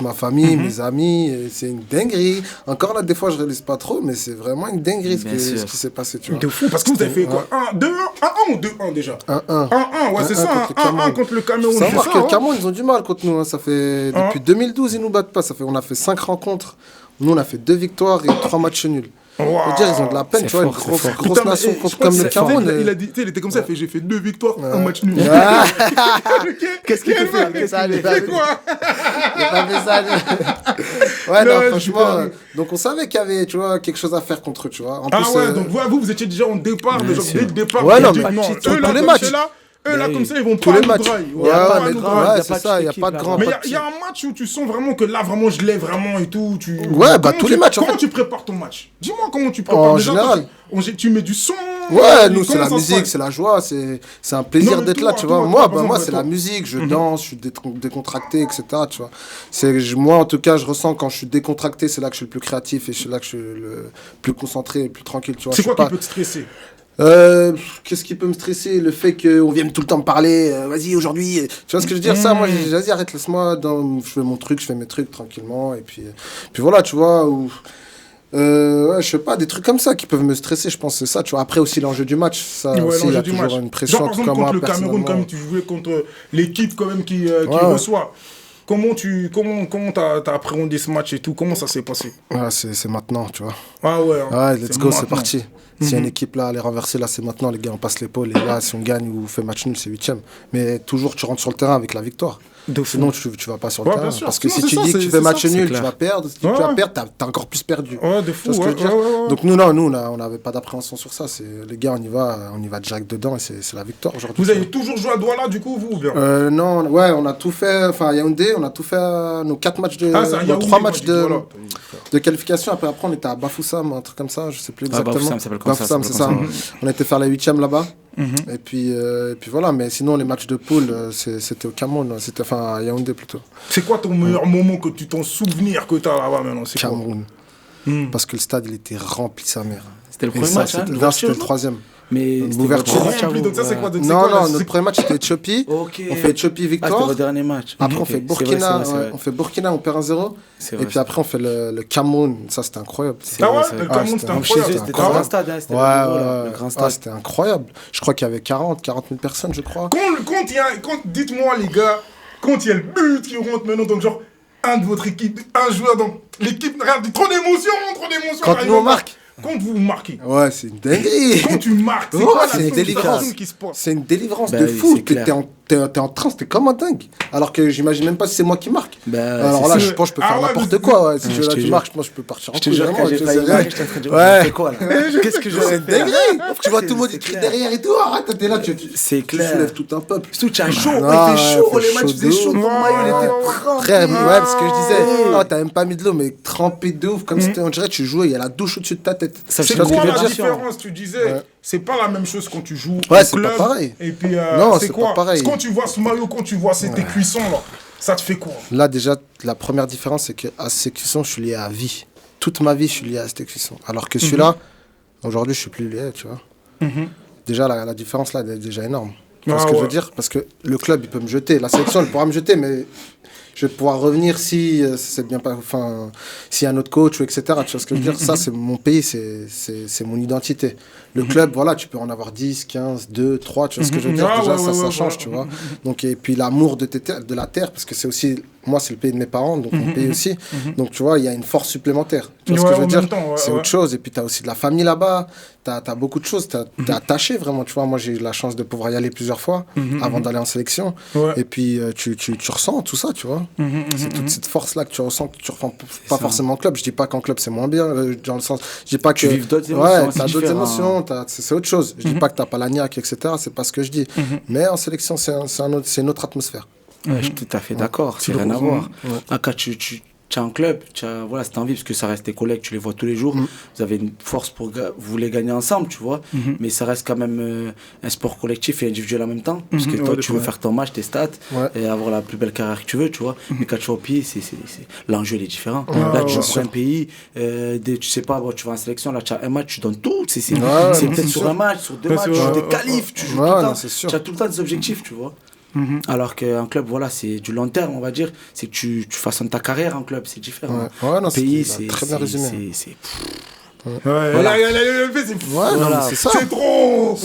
ma famille, mes amis, c'est une dinguerie. Encore là, des fois, je réalise pas trop, mais c'est vraiment une dinguerie ce qui s'est passé, tu vois. De fou, parce que vous avez fait quoi? 1-2-1 ou 2-1 déjà? 1-1. 1-1, ouais, c'est ça. 1-1 contre le Cameroun. Ça marque que le Cameroun, ils ont du mal contre nous. Ça fait depuis 2012, ils nous battent pas. On a fait 5 rencontres. Nous, on a fait 2 victoires et 3 matchs nuls. Wow. Dire, ils ont de la peine, tu vois, une grosse nation comme le Cameroun. Il a dit, il était comme ça, j'ai fait 2 victoires, 1 match nul. Qu'est-ce qu'il te fait? C'est quoi? Il a pas fait ça. Ouais, non, franchement. Donc on savait qu'il y avait, tu vois, quelque chose à faire contre eux, tu vois. Donc vous étiez déjà en départ, dès le départ. Ouais, non, mais tous les matchs. Eux, là, comme ça, ils vont pas nous drailler. Ouais, c'est ça, il n'y a pas de grand. Mais il y a un match où tu sens vraiment que là, vraiment, je l'ai vraiment et tout. Ouais, bah tous les matchs. Comment tu prépares ton match? Dis-moi comment tu prépares. En général. Tu mets du son. Ouais, nous, c'est la musique, c'est la joie, c'est un plaisir d'être là, tu vois. Moi, c'est la musique, je danse, je suis décontracté, etc., tu vois. Moi, en tout cas, je ressens quand je suis décontracté, c'est là que je suis le plus créatif et c'est là que je suis le plus concentré, le plus tranquille, tu vois. C'est quoi qui peut te stresser? Qu'est-ce qui peut me stresser? Le fait qu'on vienne tout le temps me parler, vas-y aujourd'hui, tu vois ce que je veux dire? Ça, moi, vas-y, arrête, laisse-moi, je fais mon truc, je fais mes trucs tranquillement, et puis voilà, tu vois, je sais pas, des trucs comme ça qui peuvent me stresser, je pense, c'est ça, tu vois. Après aussi l'enjeu du match, ça aussi, il y a toujours une pression. Genre, par exemple, contre le Cameroun, comme tu jouais contre l'équipe quand même qui reçoit. Comment t'as appréhendé ce match et tout? Comment ça s'est passé? Ouais, c'est maintenant, tu vois. Ah ouais. Ouais, let's go, c'est parti. S'il y a une équipe là, à les renverser, là c'est maintenant, les gars, on passe l'épaule. Et là, si on gagne ou on fait match nul, c'est 8e. Mais toujours, tu rentres sur le terrain avec la victoire. Sinon, tu vas pas sur le terrain. Parce que si tu dis que tu fais match nul, tu vas perdre. Si tu vas perdre, t'as encore plus perdu. Ouais, de fou. Donc nous, on n'avait pas d'appréhension sur ça. Les gars, on y va direct dedans et c'est la victoire aujourd'hui. Vous avez toujours joué à Douala, du coup, vous ou bien Non, ouais, on a tout fait. Enfin, à Yaoundé, on a tout fait nos 4 matchs nos 3 matchs de qualification. Après, on était à Bafoussam, un truc comme ça, je sais plus exactement. Bafoussam, ça s'appelle comme ça. Bafoussam, c'est ça. On était faire les 8e là-bas. Et puis voilà, mais sinon les matchs de poule c'était au Cameroun, à Yaoundé plutôt. C'est quoi ton meilleur moment que tu t'en souvenir que t'as là-bas maintenant? C'est Cameroun. Parce que le stade il était rempli sa mère. C'était le premier match, hein, c'était le 3e. Mais l'ouverture. Donc ça c'est quoi? Non, notre premier match c'était Éthiopie. On fait Éthiopie victoire. C'était le dernier match. Après on fait Burkina, on perd 1-0. Et puis après on fait le Cameroun, ça c'était incroyable. Ah ouais, le Cameroun c'était incroyable. C'était un grand stade, le grand stade. C'était incroyable. Je crois qu'il y avait 40 000 personnes, je crois. Dites-moi les gars, quand il y a le but qui rentre maintenant, donc genre un de votre équipe, un joueur dans l'équipe, regarde, trop d'émotions. Quand nous on marque. Quand vous marquez. Ouais, c'est une dinguerie. Quand tu marques, c'est quoi c'est une délivrance qui se passe? C'est une délivrance de fou. T'es en transe, t'es comme un dingue. Alors que j'imagine même pas si c'est moi qui marque. Alors là, je pense que je peux faire n'importe quoi. Si tu marques, moi je peux partir en couille. J'étais en train de dire, quoi là? Qu'est-ce que j'aurais fait? Tu vois tout le monde écrit derrière et tout. Arrête, t'es là, tu soulèves tout un peuple. Surtout, tu as chaud. Il fait chaud, les matchs faisaient chaud. Ton maillot, il était trempé. Frère, ouais, parce que je disais, t'as même pas mis de l'eau, mais trempé de ouf. Comme si on dirait que tu jouais, il y a la douche au-dessus de ta tête. C'est quoi la différence? Tu disais, c'est pas la même chose quand tu joues au club. Pas pareil. Et puis, non, c'est quoi? Pas pareil. Quand tu vois ce maillot, quand tu vois tes cuissons, là, ça te fait quoi? Là, déjà, la première différence, c'est qu'à ces cuissons, je suis lié à vie. Toute ma vie, je suis lié à ces cuissons. Alors que celui-là, aujourd'hui, je suis plus lié, tu vois. Déjà, la différence, là, elle est déjà énorme. Tu vois ce que je veux dire? Parce que le club, il peut me jeter. La sélection, elle pourra me jeter, mais je vais pouvoir revenir si c'est bien pas, enfin, s'il y a un autre coach, etc. Tu vois ce que je veux dire? Ça, c'est mon pays, c'est mon identité. Le club, voilà, tu peux en avoir 10, 15, 2, 3, tu vois ce que je veux dire? Déjà, ça change, tu vois. Donc, et puis l'amour de la terre, parce que c'est aussi, moi, c'est le pays de mes parents, donc mon pays aussi. Donc, tu vois, il y a une force supplémentaire. Tu vois ce que je veux dire? C'est autre chose. Et puis, tu as aussi de la famille là-bas, tu as beaucoup de choses, tu es attaché vraiment, tu vois. Moi, j'ai eu la chance de pouvoir y aller plusieurs fois avant d'aller en sélection. Et puis, tu ressens tout ça, tu vois. C'est toute cette force-là que tu ressens pas forcément en club. Je dis pas qu'en club, c'est moins bien, dans le sens, je dis pas que... Tu vis d'autres émotions. Ouais, t'as d'autres émotions, c'est autre chose. Je dis pas que t'as pas la niaque, etc. C'est pas ce que je dis. Mais en sélection, c'est une autre atmosphère. Ouais, je suis tout à fait d'accord. C'est rien à voir. Quand tu es en club, tu as cette envie, parce que ça reste tes collègues, tu les vois tous les jours. Vous avez une force pour vous voulez gagner ensemble, tu vois. Mais ça reste quand même un sport collectif et individuel en même temps. Parce que toi, tu veux faire ton match, tes stats, et avoir la plus belle carrière que tu veux, tu vois. Mais quand tu es au pays, l'enjeu il est différent. Là, tu joues un pays, tu sais pas, tu vas en sélection, là, tu as un match, tu donnes tout. C'est peut-être sur un match, sur 2 matchs, tu joues des qualifs, tu joues tout le temps. Tu as tout le temps des objectifs, tu vois. Alors qu'un club, voilà, c'est du long terme, on va dire. C'est que tu façonnes ta carrière en club, c'est différent. Non, pays, c'est très bien résumé. C'est trop.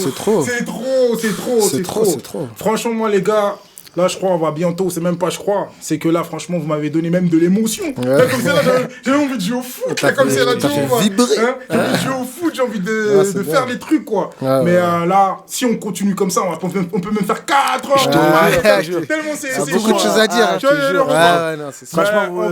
Franchement, moi, les gars, là, je crois, on va bientôt, c'est même pas je crois, c'est que là, franchement, vous m'avez donné même de l'émotion. Là, comme ça, là, j'ai envie de jouer au foot. Là, comme ça, là, j'ai envie de jouer au foot, j'ai envie de faire les trucs, quoi. Mais là, si on continue comme ça, on peut même faire 4 heures. Tellement c'est beaucoup de choses à dire. Franchement,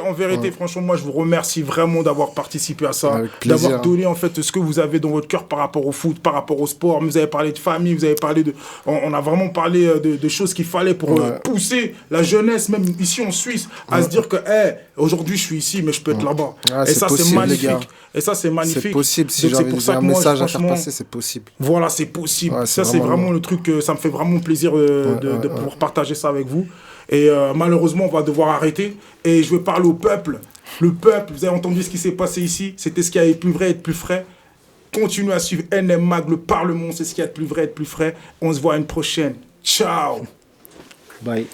en vérité, franchement, moi, je vous remercie vraiment d'avoir participé à ça, d'avoir donné, en fait, ce que vous avez dans votre cœur par rapport au foot, par rapport au sport. Vous avez parlé de famille, vous avez parlé de... On a vraiment parlé de choses qui fallait pour pousser la jeunesse, même ici en Suisse, à se dire que aujourd'hui je suis ici, mais je peux être là-bas. Et ça, c'est magnifique. Et ça, c'est magnifique. C'est possible. Si j'ai envie un message à faire passer, c'est possible. Voilà, c'est possible. Ça, c'est vraiment le truc. Ça me fait vraiment plaisir de pouvoir partager ça avec vous. Et malheureusement, on va devoir arrêter. Et je vais parler au peuple. Le peuple, vous avez entendu ce qui s'est passé ici. C'était ce qui avait plus vrai et plus frais. Continuez à suivre NM Mag, le Parlement. C'est ce qui a de plus vrai et de plus frais. On se voit à une prochaine. Ciao. Bye.